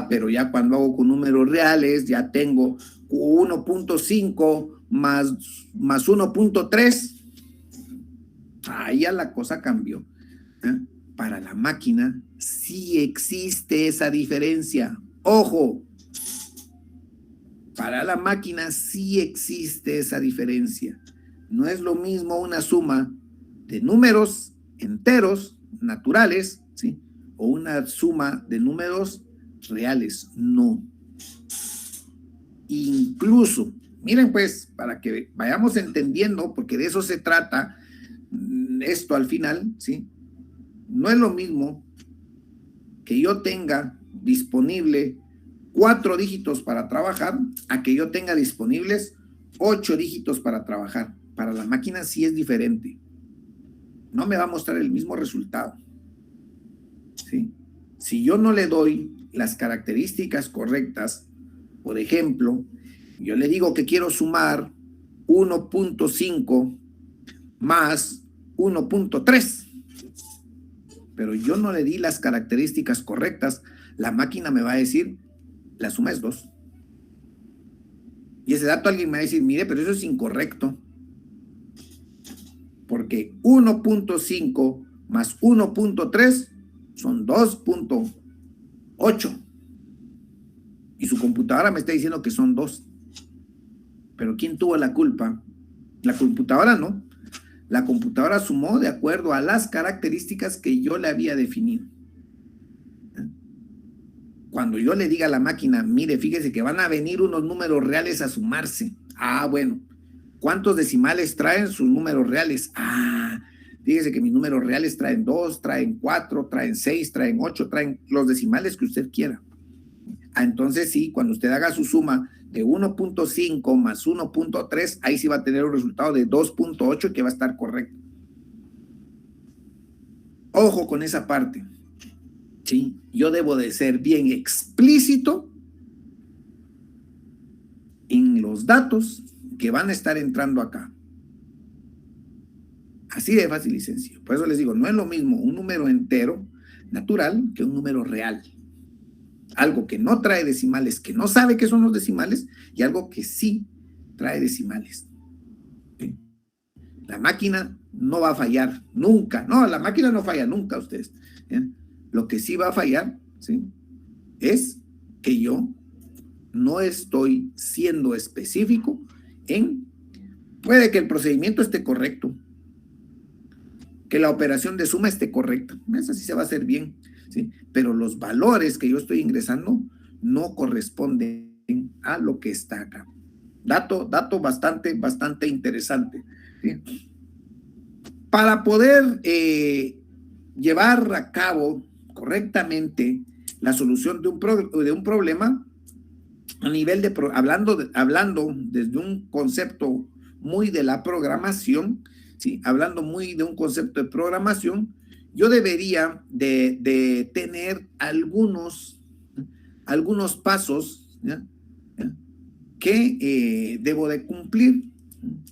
Speaker 1: Pero ya cuando hago con números reales, ya tengo 1.5 más 1.3. Ya la cosa cambió. Para la máquina sí existe esa diferencia. Ojo, para la máquina sí existe esa diferencia. No es lo mismo una suma de números enteros, naturales, ¿sí? O una suma de números reales. No. Incluso, miren pues, para que vayamos entendiendo, porque de eso se trata esto al final, ¿sí? No es lo mismo que yo tenga disponible 4 dígitos para trabajar a que yo tenga disponibles 8 dígitos para trabajar. Para la máquina sí es diferente. No me va a mostrar el mismo resultado, ¿sí? Si yo no le doy las características correctas, por ejemplo, yo le digo que quiero sumar 1.5 más 1.3, pero yo no le di las características correctas, la máquina me va a decir, la suma es 2. Y ese dato alguien me va a decir, mire, pero eso es incorrecto. Porque 1.5 más 1.3 son 2.8. Y su computadora me está diciendo que son 2. Pero ¿quién tuvo la culpa? La computadora no. La computadora sumó de acuerdo a las características que yo le había definido. Cuando yo le diga a la máquina, mire, fíjese que van a venir unos números reales a sumarse. Ah, bueno. ¿Cuántos decimales traen sus números reales? Ah, fíjese que mis números reales traen 2, traen 4, traen 6, traen 8, traen los decimales que usted quiera. Ah, entonces sí, cuando usted haga su suma de 1.5 más 1.3, ahí sí va a tener un resultado de 2.8 que va a estar correcto. Ojo con esa parte. ¿Sí? Yo debo de ser bien explícito en los datos que van a estar entrando acá. Así de fácil y sencillo. Por eso les digo, no es lo mismo un número entero natural que un número real. Algo que no trae decimales, que no sabe qué son los decimales, y algo que sí trae decimales. ¿Sí? La máquina no va a fallar nunca. No, la máquina no falla nunca, ustedes. ¿Sí? Lo que sí va a fallar, ¿sí?, es que yo no estoy siendo específico en, puede que el procedimiento esté correcto, que la operación de suma esté correcta, esa sí se va a hacer bien, ¿sí?, pero los valores que yo estoy ingresando no corresponden a lo que está acá. Dato bastante interesante, ¿sí? Para poder llevar a cabo correctamente la solución de un problema a nivel de, hablando desde un concepto muy de la programación, ¿sí?, hablando muy de un concepto de programación, yo debería de tener algunos pasos, ¿ya?, que debo de cumplir.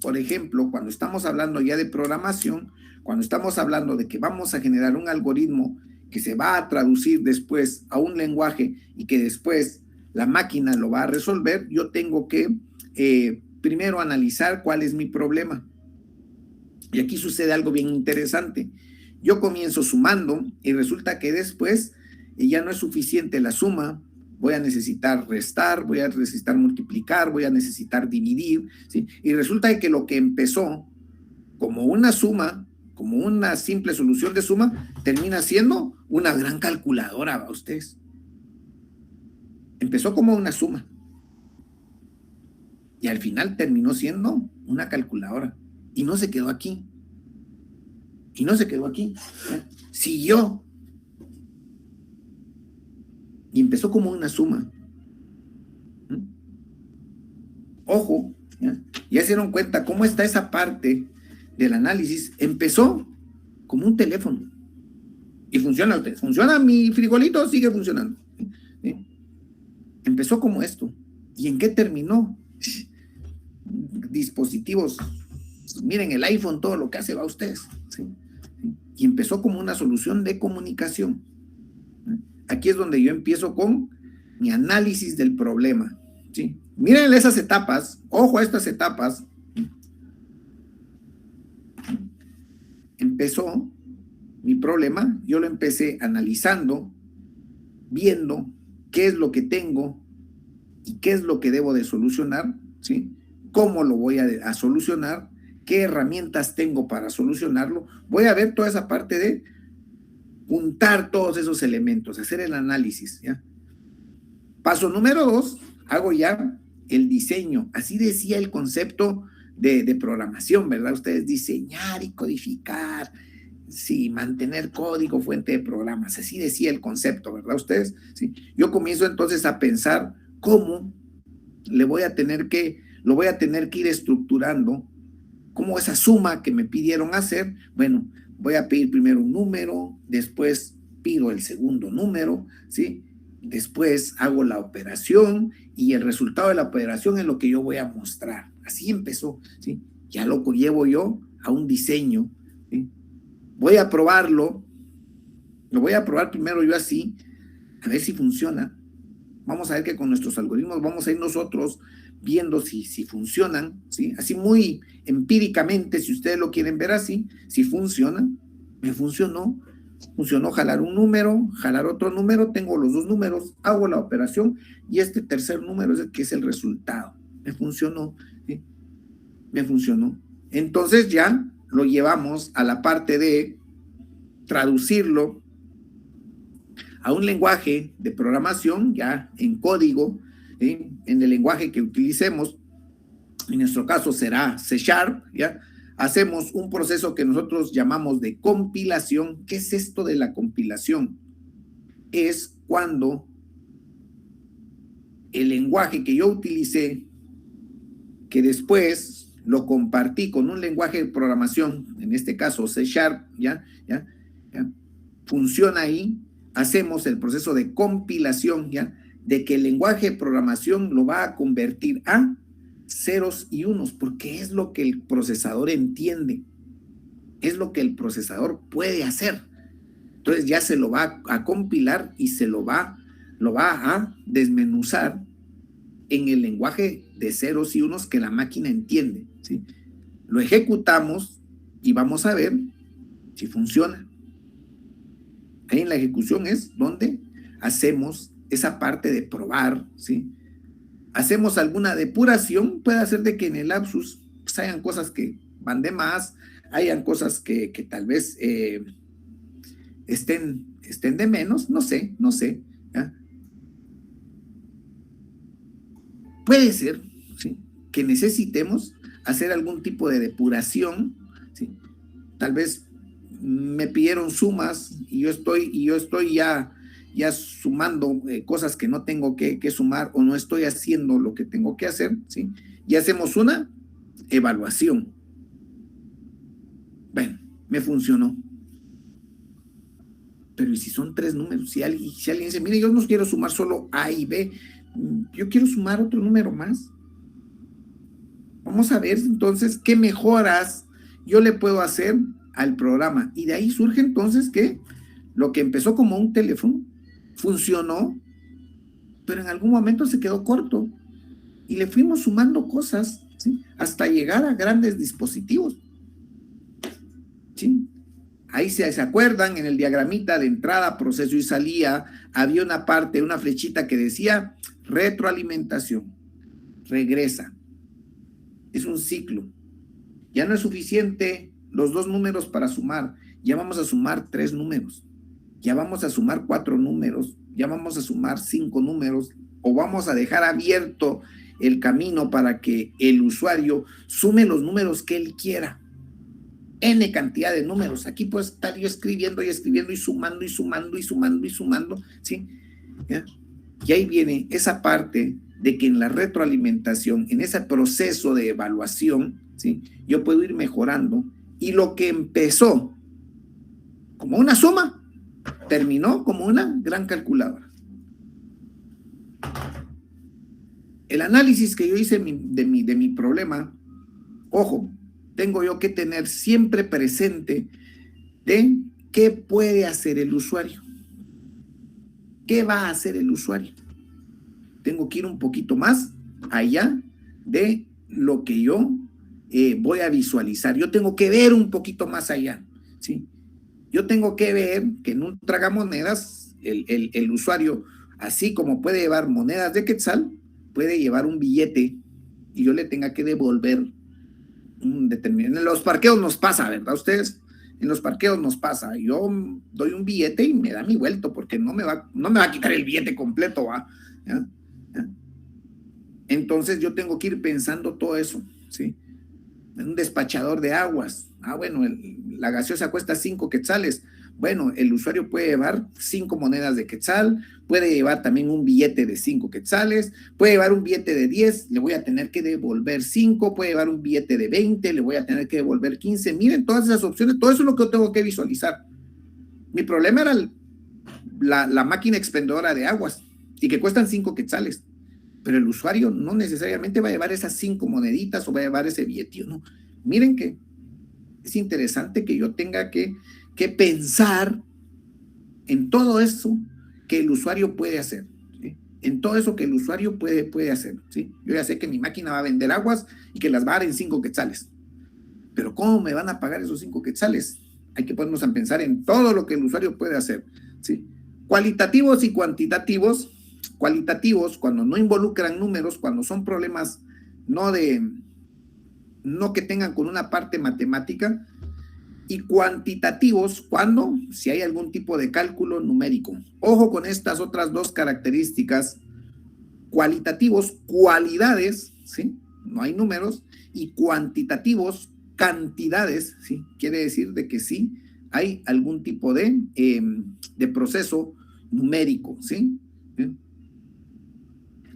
Speaker 1: Por ejemplo, cuando estamos hablando ya de programación, cuando estamos hablando de que vamos a generar un algoritmo que se va a traducir después a un lenguaje y que después la máquina lo va a resolver, yo tengo que primero analizar cuál es mi problema. Y aquí sucede algo bien interesante. Yo comienzo sumando y resulta que después ya no es suficiente la suma, voy a necesitar restar, voy a necesitar multiplicar, voy a necesitar dividir, ¿sí? Y resulta que lo que empezó como una suma, como una simple solución de suma, termina siendo una gran calculadora a ustedes. Empezó como una suma y al final terminó siendo una calculadora y no se quedó aquí. Y no se quedó aquí. Siguió. Y empezó como una suma. Ojo, ya se dieron cuenta cómo está esa parte del análisis. Empezó como un teléfono. Y funciona ustedes. Funciona mi frijolito, sigue funcionando. ¿Sí? Empezó como esto. ¿Y en qué terminó? Dispositivos. Miren el iPhone, todo lo que hace va a ustedes. ¿Sí? Y empezó como una solución de comunicación. Aquí es donde yo empiezo con mi análisis del problema. ¿Sí? Miren esas etapas, ojo a estas etapas. Empezó mi problema, yo lo empecé analizando, viendo qué es lo que tengo y qué es lo que debo de solucionar, ¿sí? Cómo lo voy a solucionar, qué herramientas tengo para solucionarlo. Voy a ver toda esa parte de juntar todos esos elementos, hacer el análisis, ¿ya? Paso número 2, hago ya el diseño. Así decía el concepto de programación, ¿verdad? Ustedes diseñar y codificar, sí, mantener código, fuente de programas. Así decía el concepto, ¿verdad? Ustedes, sí. Yo comienzo entonces a pensar cómo lo voy a tener que ir estructurando, cómo esa suma que me pidieron hacer, bueno, voy a pedir primero un número, después pido el segundo número, ¿sí? Después hago la operación y el resultado de la operación es lo que yo voy a mostrar. Así empezó, ¿sí? Ya lo llevo yo a un diseño, ¿sí? Voy a probarlo, lo voy a probar primero yo así, a ver si funciona. Vamos a ver que con nuestros algoritmos vamos a ir nosotros viendo si funcionan, ¿sí? Así muy empíricamente, si ustedes lo quieren ver así, si funciona. Me funcionó jalar un número, jalar otro número, tengo los dos números, hago la operación y este tercer número es el que es el resultado. Me funcionó. ¿sí? Me funcionó. Entonces ya lo llevamos a la parte de traducirlo a un lenguaje de programación ya en código, ¿sí? En el lenguaje que utilicemos. En nuestro caso será C#, ¿ya? Hacemos un proceso que nosotros llamamos de compilación. ¿Qué es esto de la compilación? Es cuando el lenguaje que yo utilicé, que después lo compartí con un lenguaje de programación, en este caso C#, ¿ya? Funciona ahí, hacemos el proceso de compilación, ¿ya? De que el lenguaje de programación lo va a convertir a ceros y unos, porque es lo que el procesador entiende, es lo que el procesador puede hacer. Entonces ya se lo va a compilar y se lo va a desmenuzar en el lenguaje de ceros y unos que la máquina entiende, ¿sí? Lo ejecutamos y vamos a ver si funciona. Ahí en la ejecución es donde hacemos esa parte de probar, ¿sí? Hacemos alguna depuración, puede ser de que en el lapsus pues, hayan cosas que van de más, hayan cosas que tal vez estén de menos, no sé, ¿ya? Puede ser, ¿sí? Que necesitemos hacer algún tipo de depuración, ¿sí? Tal vez me pidieron sumas y yo estoy ya sumando cosas que no tengo que sumar o no estoy haciendo lo que tengo que hacer, ¿sí? Y hacemos una evaluación. Bueno, me funcionó. Pero ¿y si son 3 números? Si alguien dice, mire, yo no quiero sumar solo A y B, yo quiero sumar otro número más. Vamos a ver entonces qué mejoras yo le puedo hacer al programa. Y de ahí surge entonces que lo que empezó como un teléfono funcionó, pero en algún momento se quedó corto y le fuimos sumando cosas, ¿sí? Hasta llegar a grandes dispositivos, ¿sí? Ahí se acuerdan, en el diagramita de entrada, proceso y salida, había una parte, una flechita que decía retroalimentación, regresa. Es un ciclo. Ya no es suficiente los 2 números para sumar, ya vamos a sumar 3 números, ya vamos a sumar 4 números, ya vamos a sumar 5 números, o vamos a dejar abierto el camino para que el usuario sume los números que él quiera. N cantidad de números. Aquí puedo estar yo escribiendo y sumando, ¿sí? ¿Ya? Y ahí viene esa parte de que en la retroalimentación, en ese proceso de evaluación, ¿sí? Yo puedo ir mejorando y lo que empezó como una suma, terminó como una gran calculadora. El análisis que yo hice de mi problema, ojo, tengo yo que tener siempre presente de qué puede hacer el usuario. ¿Qué va a hacer el usuario? Tengo que ir un poquito más allá de lo que yo voy a visualizar. Yo tengo que ver un poquito más allá, ¿sí? Yo tengo que ver que en un tragamonedas el usuario, así como puede llevar monedas de quetzal, puede llevar un billete y yo le tenga que devolver un determinado. En los parqueos nos pasa, ¿verdad? Ustedes, en los parqueos nos pasa. Yo doy un billete y me da mi vuelto porque no me va a quitar el billete completo, ¿va? ¿Ya? ¿Ya? Entonces yo tengo que ir pensando todo eso, ¿sí? Un despachador de aguas. Bueno, la gaseosa cuesta 5 quetzales. Bueno, el usuario puede llevar 5 monedas de quetzal, puede llevar también un billete de 5 quetzales, puede llevar un billete de 10, le voy a tener que devolver 5, puede llevar un billete de 20, le voy a tener que devolver 15. Miren todas esas opciones, todo eso es lo que yo tengo que visualizar. Mi problema era la máquina expendedora de aguas y que cuestan 5 quetzales. Pero el usuario no necesariamente va a llevar esas 5 moneditas o va a llevar ese billete, ¿no? Miren que es interesante que yo tenga que pensar en todo eso que el usuario puede hacer, ¿sí? En todo eso que el usuario puede hacer, ¿sí? Yo ya sé que mi máquina va a vender aguas y que las va a dar en 5 quetzales. Pero ¿cómo me van a pagar esos 5 quetzales? Hay que ponernos a pensar en todo lo que el usuario puede hacer, ¿sí? Cualitativos y cuantitativos. Cualitativos, cuando no involucran números, cuando son problemas no de no que tengan con una parte matemática, y cuantitativos cuando, si hay algún tipo de cálculo numérico. Ojo con estas otras dos características: cualitativos, cualidades, ¿sí? No hay números, y cuantitativos, cantidades, ¿sí? Quiere decir de que sí hay algún tipo de proceso numérico, ¿sí? ¿Sí?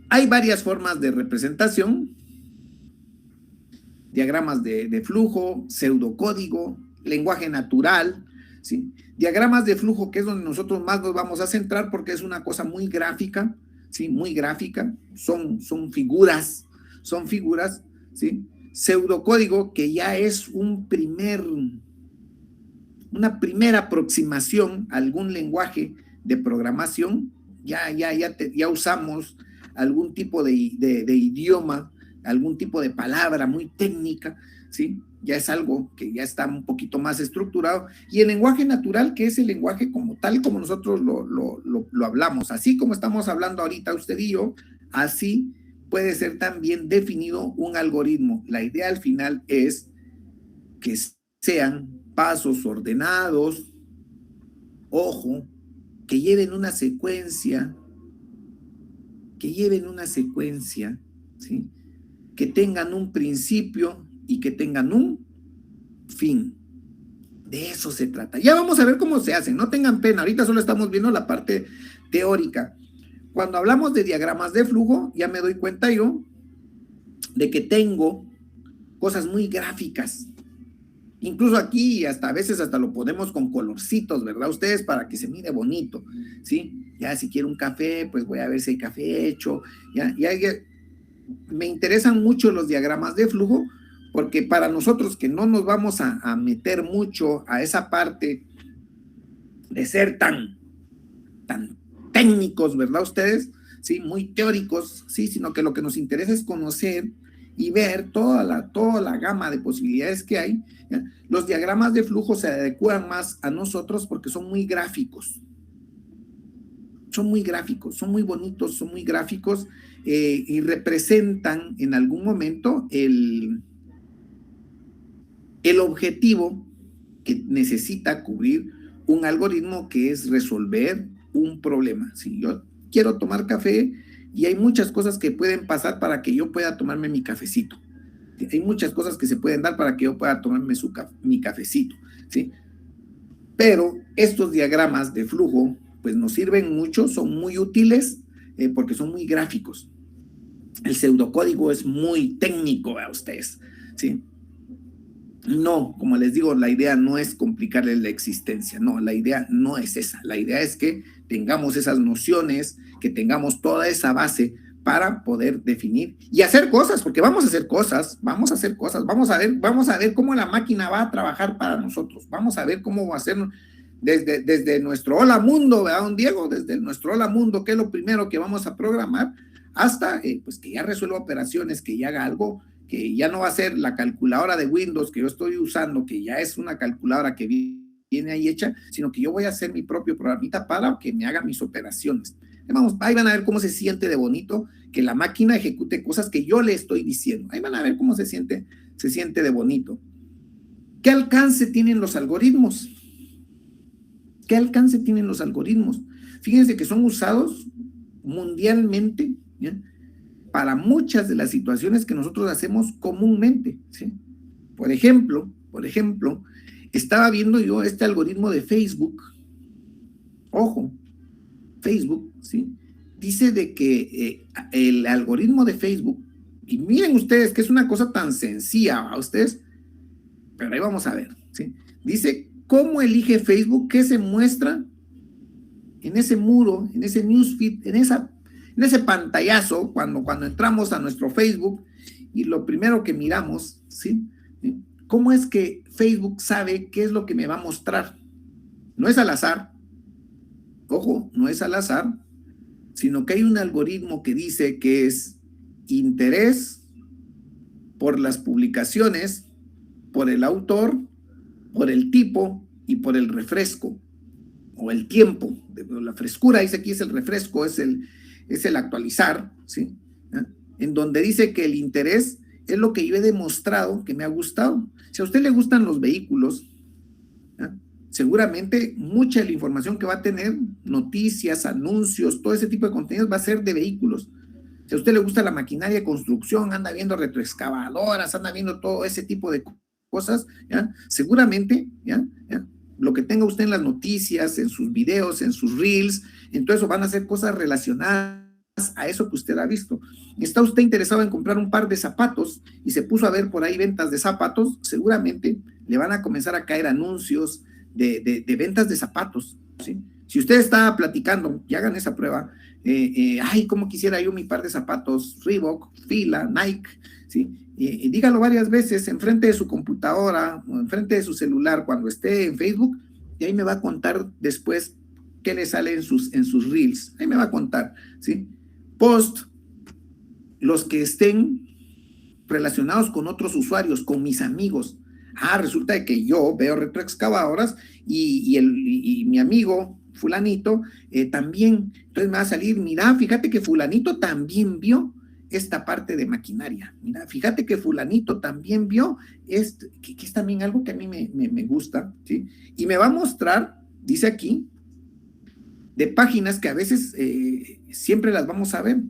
Speaker 1: Hay varias formas de representación: diagramas de flujo, pseudocódigo, lenguaje natural, ¿sí? Diagramas de flujo, que es donde nosotros más nos vamos a centrar porque es una cosa muy gráfica, ¿sí? Muy gráfica, son figuras, ¿sí? Pseudocódigo, que ya es una primera aproximación a algún lenguaje de programación. Ya usamos algún tipo de idioma, algún tipo de palabra muy técnica, ¿sí? Ya es algo que ya está un poquito más estructurado. Y el lenguaje natural, que es el lenguaje como tal, como nosotros lo hablamos, así como estamos hablando ahorita usted y yo, así puede ser también definido un algoritmo. La idea al final es que sean pasos ordenados, ojo, que lleven una secuencia, ¿sí? Que tengan un principio y que tengan un fin. De eso se trata. Ya vamos a ver cómo se hace, no tengan pena, ahorita solo estamos viendo la parte teórica. Cuando hablamos de diagramas de flujo, ya me doy cuenta yo de que tengo cosas muy gráficas. Incluso aquí, a veces lo ponemos con colorcitos, ¿verdad? Ustedes, para que se mire bonito, ¿sí? Ya si quiero un café, pues voy a ver si hay café hecho. Ya me interesan mucho los diagramas de flujo, porque para nosotros que no nos vamos a meter mucho a esa parte de ser tan técnicos, ¿verdad ustedes? Sí, muy teóricos, sí, sino que lo que nos interesa es conocer y ver toda la gama de posibilidades que hay, ¿ya? Los diagramas de flujo se adecuan más a nosotros porque son muy gráficos. Son muy bonitos, son muy gráficos, y representan en algún momento el objetivo que necesita cubrir un algoritmo, que es resolver un problema. Si yo quiero tomar café, y hay muchas cosas que pueden pasar para que yo pueda tomarme mi cafecito. Hay muchas cosas que se pueden dar para que yo pueda tomarme mi cafecito, ¿sí? Pero estos diagramas de flujo, pues nos sirven mucho, son muy útiles, porque son muy gráficos. El pseudocódigo es muy técnico a ustedes, ¿sí? No, como les digo, la idea no es complicarles la existencia, no, la idea no es esa. La idea es que tengamos esas nociones, que tengamos toda esa base para poder definir y hacer cosas, porque vamos a hacer cosas, vamos a ver cómo la máquina va a trabajar para nosotros, vamos a ver cómo va a ser desde nuestro hola mundo, ¿verdad, don Diego? Desde nuestro hola mundo, que es lo primero que vamos a programar, hasta pues que ya resuelva operaciones, que ya haga algo, que ya no va a ser la calculadora de Windows que yo estoy usando, que ya es una calculadora que viene ahí hecha, sino que yo voy a hacer mi propio programita para que me haga mis operaciones. Vamos, ahí van a ver cómo se siente de bonito que la máquina ejecute cosas que yo le estoy diciendo. Ahí van a ver cómo se siente de bonito. ¿Qué alcance tienen los algoritmos? Fíjense que son usados mundialmente, ¿ya? Para muchas de las situaciones que nosotros hacemos comúnmente, ¿sí? Por ejemplo, estaba viendo yo este algoritmo de Facebook. Ojo, Facebook, ¿sí? Dice de que el algoritmo de Facebook, y miren ustedes que es una cosa tan sencilla a ustedes, pero ahí vamos a ver, ¿sí? Dice cómo elige Facebook, qué se muestra en ese muro, en ese newsfeed, en ese pantallazo, cuando entramos a nuestro Facebook, y lo primero que miramos, ¿sí? ¿Cómo es que Facebook sabe qué es lo que me va a mostrar? No es al azar, ojo, no es al azar, sino que hay un algoritmo que dice que es interés por las publicaciones, por el autor, por el tipo y por el refresco, o el tiempo. La frescura, dice aquí, es el refresco, es el actualizar, ¿sí? En donde dice que el interés es lo que yo he demostrado que me ha gustado. Si a usted le gustan los vehículos, ¿ya? Seguramente mucha de la información que va a tener, noticias, anuncios, todo ese tipo de contenidos va a ser de vehículos. Si a usted le gusta la maquinaria de construcción, anda viendo retroexcavadoras, anda viendo todo ese tipo de cosas, ¿ya? Seguramente, ¿ya? Lo que tenga usted en las noticias, en sus videos, en sus reels, en todo eso van a ser cosas relacionadas a eso que usted ha visto. ¿Está usted interesado en comprar un par de zapatos y se puso a ver por ahí ventas de zapatos? Seguramente le van a comenzar a caer anuncios de ventas de zapatos, ¿sí? Si usted está platicando, y hagan esa prueba, ay, cómo quisiera yo mi par de zapatos, Reebok, Fila, Nike, ¿sí? Y dígalo varias veces enfrente de su computadora o enfrente de su celular cuando esté en Facebook, y ahí me va a contar después qué le sale en sus reels, ahí me va a contar, ¿sí? Post, los que estén relacionados con otros usuarios, con mis amigos. Resulta de que yo veo retroexcavadoras y mi amigo fulanito también, entonces me va a salir, mira, fíjate que fulanito también vio esta parte de maquinaria, mira, fíjate que fulanito también vio esto, que es también algo que a mí me gusta, ¿sí? Y me va a mostrar, dice aquí, de páginas que a veces siempre las vamos a ver.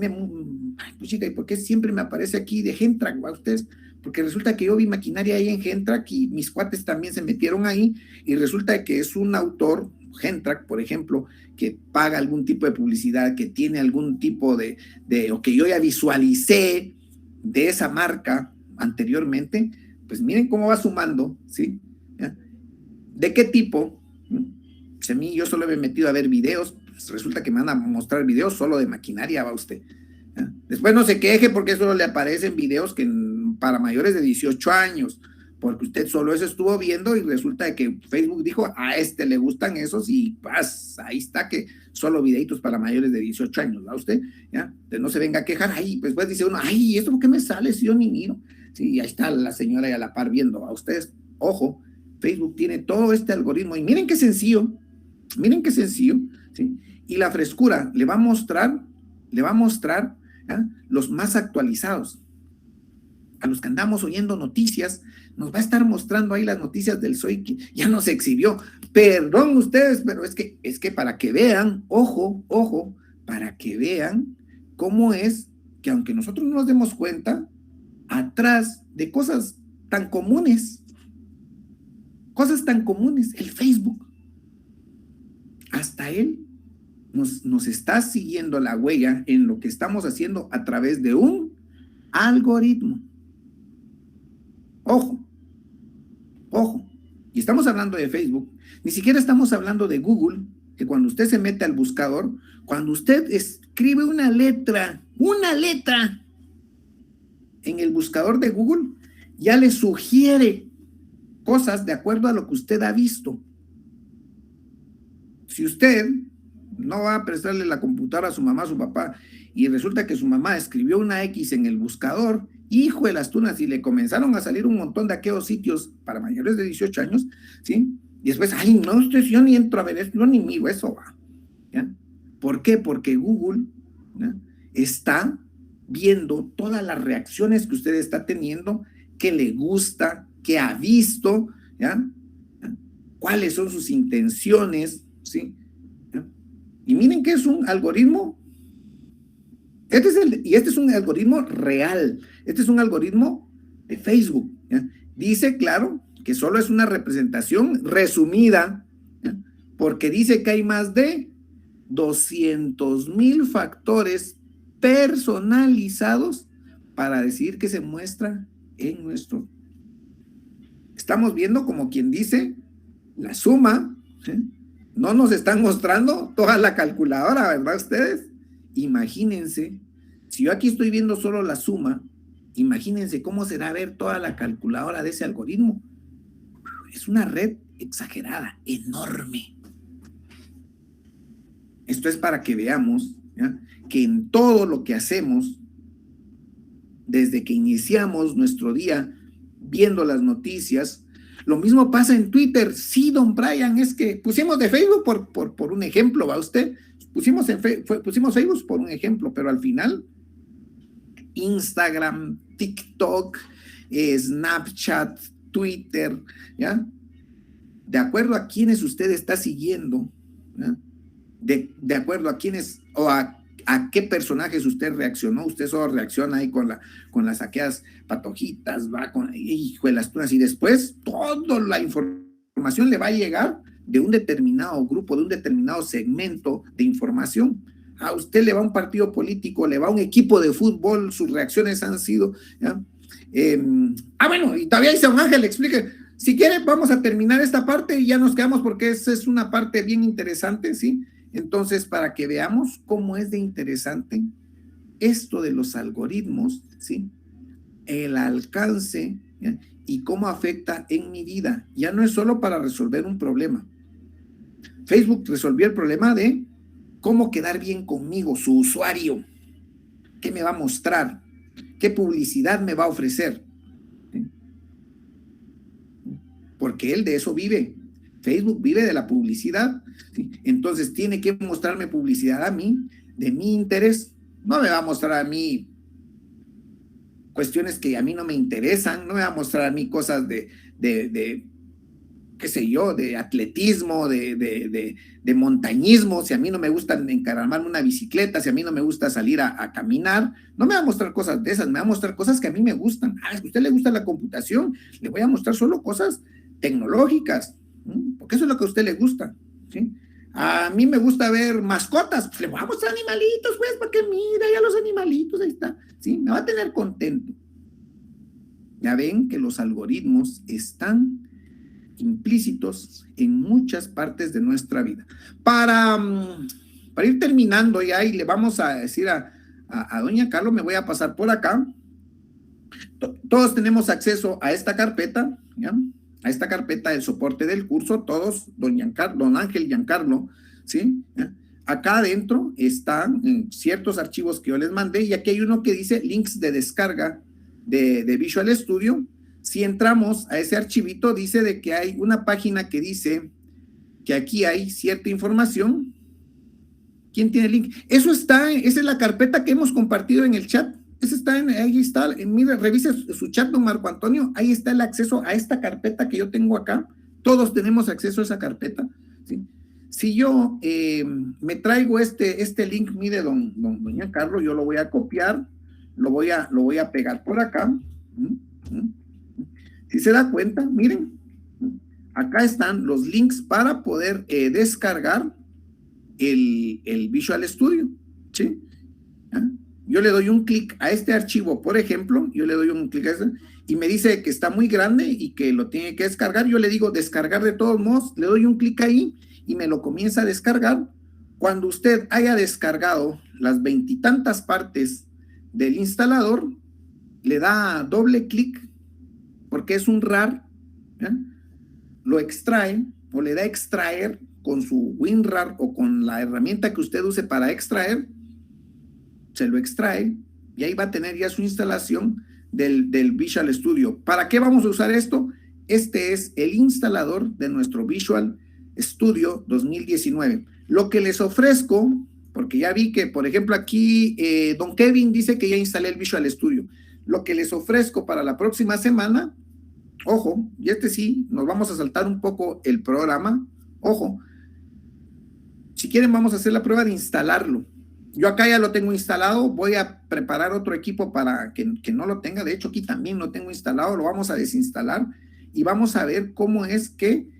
Speaker 1: Ay, pues chica, ¿y por qué siempre me aparece aquí de Gentrack, a ustedes? Porque resulta que yo vi maquinaria ahí en Gentrack y mis cuates también se metieron ahí y resulta que es un autor, Gentrack, por ejemplo, que paga algún tipo de publicidad, que tiene algún tipo o que yo ya visualicé de esa marca anteriormente, pues miren cómo va sumando, ¿sí? ¿Ya? ¿De qué tipo? Pues a mí yo solo me he metido a ver videos, pues resulta que me van a mostrar videos solo de maquinaria, va usted. ¿Ya? Después no se queje porque solo le aparecen videos para mayores de 18 años, porque usted solo eso estuvo viendo y resulta de que Facebook dijo, a este le gustan esos y pues ahí está que solo videitos para mayores de 18 años, ¿va usted? ¿Ya? Entonces no se venga a quejar, ahí pues dice uno, ay, ¿esto por qué me sale si yo ni miro? Sí, ahí está la señora ahí a la par viendo, a ustedes, ojo, Facebook tiene todo este algoritmo y miren qué sencillo, ¿sí? Y la frescura le va a mostrar ¿ya? Los más actualizados. A los que andamos oyendo noticias, nos va a estar mostrando ahí las noticias del SOI que ya no se exhibió. Perdón ustedes, pero es que para que vean, ojo, para que vean cómo es que aunque nosotros no nos demos cuenta, atrás de cosas tan comunes, el Facebook, hasta él nos está siguiendo la huella en lo que estamos haciendo a través de un algoritmo. Ojo. Y estamos hablando de Facebook, ni siquiera estamos hablando de Google, que cuando usted se mete al buscador, cuando usted escribe una letra en el buscador de Google, ya le sugiere cosas de acuerdo a lo que usted ha visto. Si usted no va a prestarle la computadora a su mamá, a su papá, y resulta que su mamá escribió una X en el buscador, hijo de las tunas, y le comenzaron a salir un montón de aquellos sitios para mayores de 18 años, ¿sí? Y después, ay, no, yo ni entro a ver eso, yo ni miro eso, va. ¿Ya? ¿Por qué? Porque Google, ¿ya? Está viendo todas las reacciones que usted está teniendo, que le gusta, que ha visto, ¿ya? ¿Cuáles son sus intenciones? ¿Sí? ¿Ya? Y miren que es un algoritmo. Este es un algoritmo real. Este es un algoritmo de Facebook. ¿Ya? Dice, claro, que solo es una representación resumida, ¿ya? Porque dice que hay más de 200,000 factores personalizados para decidir qué se muestra en nuestro. Estamos viendo como quien dice la suma, ¿sí? No nos están mostrando toda la calculadora, ¿verdad ustedes? Imagínense, si yo aquí estoy viendo solo la suma, imagínense cómo será ver toda la calculadora de ese algoritmo. Es una red exagerada, enorme. Esto es para que veamos, ¿ya? Que en todo lo que hacemos, desde que iniciamos nuestro día viendo las noticias, lo mismo pasa en Twitter. Sí, don Brian, es que pusimos de Facebook por un ejemplo, ¿va usted? Pusimos Facebook por un ejemplo, pero al final Instagram, TikTok, Snapchat, Twitter, ¿ya? De acuerdo a quienes usted está siguiendo, ¿ya? De acuerdo a quienes o a qué personajes usted reaccionó, usted solo reacciona ahí con las aquellas patojitas, va con hijo de las tunas, y después toda la información le va a llegar de un determinado grupo, de un determinado segmento de información. A usted le va un partido político, le va un equipo de fútbol, sus reacciones han sido, ¿ya? Bueno, y todavía dice don Ángel, explique, si quiere vamos a terminar esta parte y ya nos quedamos porque esa es una parte bien interesante, ¿sí? Entonces, para que veamos cómo es de interesante esto de los algoritmos, ¿sí? El alcance, ¿ya? Y cómo afecta en mi vida. Ya no es solo para resolver un problema. Facebook resolvió el problema de cómo quedar bien conmigo, su usuario. ¿Qué me va a mostrar? ¿Qué publicidad me va a ofrecer? ¿Sí? Porque él de eso vive. Facebook vive de la publicidad, ¿sí? Entonces tiene que mostrarme publicidad a mí, de mi interés. No me va a mostrar a mí cuestiones que a mí no me interesan, no me va a mostrar a mí cosas de qué sé yo, de atletismo, de montañismo. Si a mí no me gusta encaramarme una bicicleta, si a mí no me gusta salir a caminar, no me va a mostrar cosas de esas, me va a mostrar cosas que a mí me gustan. Es que a usted le gusta la computación, le voy a mostrar solo cosas tecnológicas, porque eso es lo que a usted le gusta, ¿sí? A mí me gusta ver mascotas, pues le voy a mostrar animalitos, pues, para que mire ya los animalitos, ahí está, ¿sí? Me va a tener contento. Ya ven que los algoritmos están implícitos en muchas partes de nuestra vida. Para ir terminando ya, y le vamos a decir a doña Carlos, me voy a pasar por acá. Todos tenemos acceso a esta carpeta, ¿ya? A esta carpeta del soporte del curso, todos, don Ángel, Giancarlo, ¿sí? ¿Ya? Acá adentro están ciertos archivos que yo les mandé, y aquí hay uno que dice links de descarga de Visual Studio. Si entramos a ese archivito, dice de que hay una página que dice que aquí hay cierta información. ¿Quién tiene el link? Esa es la carpeta que hemos compartido en el chat. Ahí está, mire, revise su chat, don Marco Antonio, ahí está el acceso a esta carpeta que yo tengo acá. Todos tenemos acceso a esa carpeta, ¿sí? Si yo me traigo este link, mire, doña Carlos, yo lo voy a copiar, lo voy a pegar por acá. Si se da cuenta, miren, acá están los links para poder descargar el Visual Studio, ¿sí? ¿Ah? Yo le doy un clic a este archivo, por ejemplo, yo le doy un clic a este, y me dice que está muy grande y que lo tiene que descargar. Yo le digo descargar de todos modos, le doy un clic ahí y me lo comienza a descargar. Cuando usted haya descargado las 20 y tantas partes del instalador, le da doble clic, porque es un RAR, ¿ya? Lo extrae o le da extraer con su WinRAR o con la herramienta que usted use para extraer, se lo extrae y ahí va a tener ya su instalación del Visual Studio. ¿Para qué vamos a usar esto? Este es el instalador de nuestro Visual Studio 2019. Lo que les ofrezco, porque ya vi que, por ejemplo, aquí don Kevin dice que ya instalé el Visual Studio. Lo que les ofrezco para la próxima semana, ojo, y sí, nos vamos a saltar un poco el programa, ojo, si quieren vamos a hacer la prueba de instalarlo. Yo acá ya lo tengo instalado, voy a preparar otro equipo para que no lo tenga. De hecho, aquí también lo tengo instalado, lo vamos a desinstalar y vamos a ver cómo es que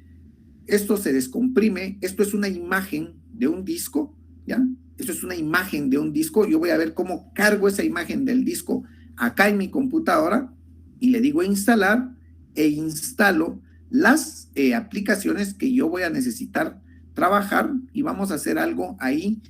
Speaker 1: esto se descomprime. Esto es una imagen de un disco, ¿ya? Esto es una imagen de un disco. Yo voy a ver cómo cargo esa imagen del disco acá en mi computadora y le digo instalar e instalo las aplicaciones que yo voy a necesitar trabajar y vamos a hacer algo ahí.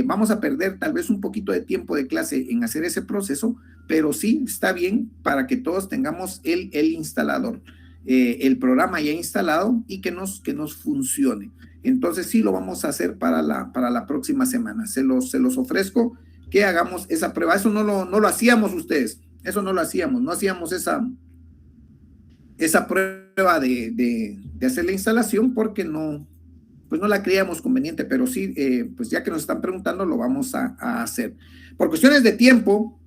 Speaker 1: Vamos a perder tal vez un poquito de tiempo de clase en hacer ese proceso, pero sí está bien para que todos tengamos el instalador, el programa ya instalado y que nos funcione. Entonces sí lo vamos a hacer para la próxima semana. Se los ofrezco que hagamos esa prueba. Eso no lo hacíamos ustedes, eso no lo hacíamos, no hacíamos esa prueba de hacer la instalación porque no la creíamos conveniente, pero sí, pues ya que nos están preguntando, lo vamos a hacer. Por cuestiones de tiempo,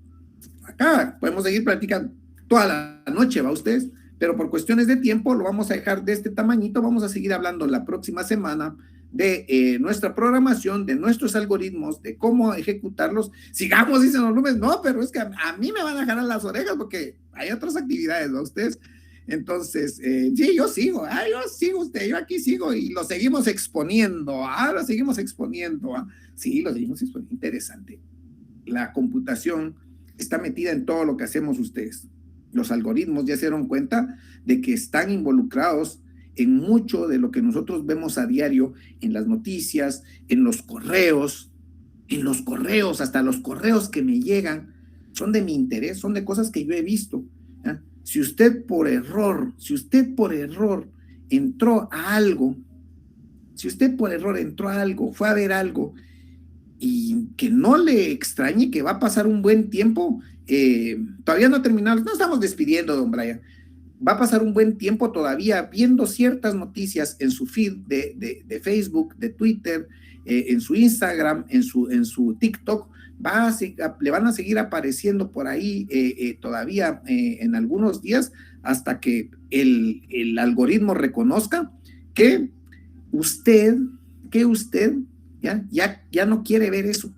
Speaker 1: acá podemos seguir platicando toda la noche, ¿va ustedes? Pero por cuestiones de tiempo lo vamos a dejar de este tamañito. Vamos a seguir hablando la próxima semana de nuestra programación, de nuestros algoritmos, de cómo ejecutarlos. Sigamos, dicen los lunes, no, pero es que a mí me van a jalar las orejas porque hay otras actividades, ¿no? Ustedes. Entonces, sí, yo sigo usted, yo aquí sigo y lo seguimos exponiendo, lo seguimos exponiendo, sí, lo seguimos exponiendo. Interesante. La computación está metida en todo lo que hacemos ustedes. Los algoritmos ya se dieron cuenta de que están involucrados en mucho de lo que nosotros vemos a diario en las noticias, en los correos, hasta los correos que me llegan son de mi interés, son de cosas que yo he visto. ¿Ya? Si usted por error entró a algo, fue a ver algo y que no le extrañe que va a pasar un buen tiempo, todavía no ha terminado, no estamos despidiendo, don Brian, va a pasar un buen tiempo todavía viendo ciertas noticias en su feed de Facebook, de Twitter, en su Instagram, en su TikTok, le van a seguir apareciendo por ahí todavía en algunos días hasta que el algoritmo reconozca que usted ya no quiere ver eso.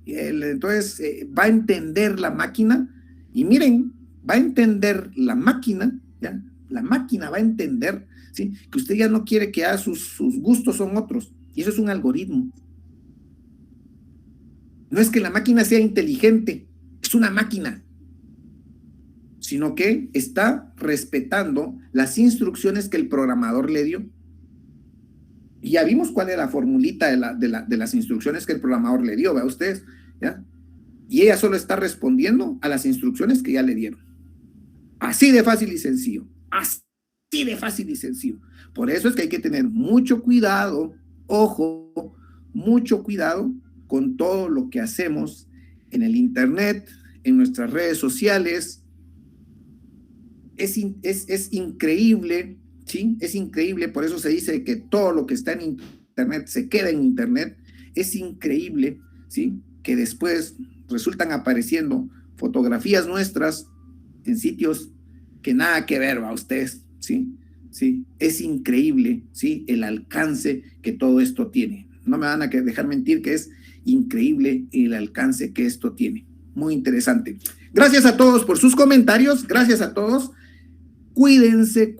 Speaker 1: Entonces va a entender la máquina y miren, va a entender la máquina, ¿ya? La máquina va a entender, ¿sí? Que usted ya no quiere que sus gustos son otros, y eso es un algoritmo. No es que la máquina sea inteligente, es una máquina, sino que está respetando las instrucciones que el programador le dio. Y ya vimos cuál era la formulita de las instrucciones que el programador le dio, ¿verdad ustedes? ¿Ya? Y ella solo está respondiendo a las instrucciones que ya le dieron. Así de fácil y sencillo. Así de fácil y sencillo. Por eso es que hay que tener mucho cuidado, ojo, mucho cuidado con todo lo que hacemos en el internet, en nuestras redes sociales. Es increíble, ¿sí? Es increíble, por eso se dice que todo lo que está en internet se queda en internet. Es increíble, ¿sí? Que después resultan apareciendo fotografías nuestras en sitios que nada que ver, va ustedes, ¿sí? Sí, es increíble, ¿sí? El alcance que todo esto tiene. No me van a dejar mentir que es increíble el alcance que esto tiene. Muy interesante. Gracias a todos por sus comentarios, gracias a todos. Cuídense,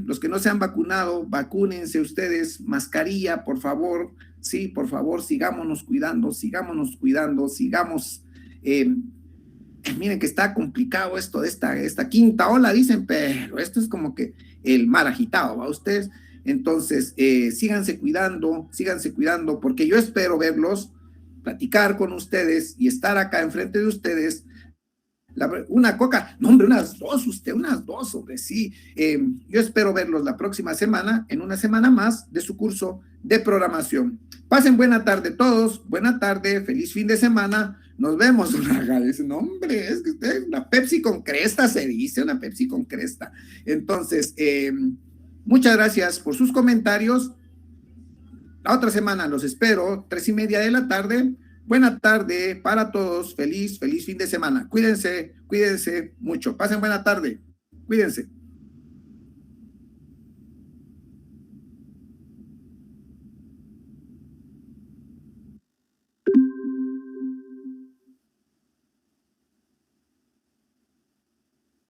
Speaker 1: los que no se han vacunado, vacúnense ustedes, mascarilla, por favor, sí, por favor, sigámonos cuidando, sigamos, miren que está complicado esto de esta quinta ola, dicen, pero esto es como que el mar agitado, ¿va ustedes? Entonces, síganse cuidando, porque yo espero verlos, platicar con ustedes y estar acá enfrente de ustedes. Una coca, no hombre, unas dos, hombre, sí. Yo espero verlos la próxima semana, en una semana más de su curso de programación. Pasen buena tarde todos, buena tarde, feliz fin de semana, nos vemos. No hombre, es que usted, una Pepsi con cresta se dice, una Pepsi con cresta. Entonces, muchas gracias por sus comentarios. La otra semana los espero, 3:30 de la tarde. Buena tarde para todos, feliz fin de semana. Cuídense mucho. Pasen buena tarde. Cuídense.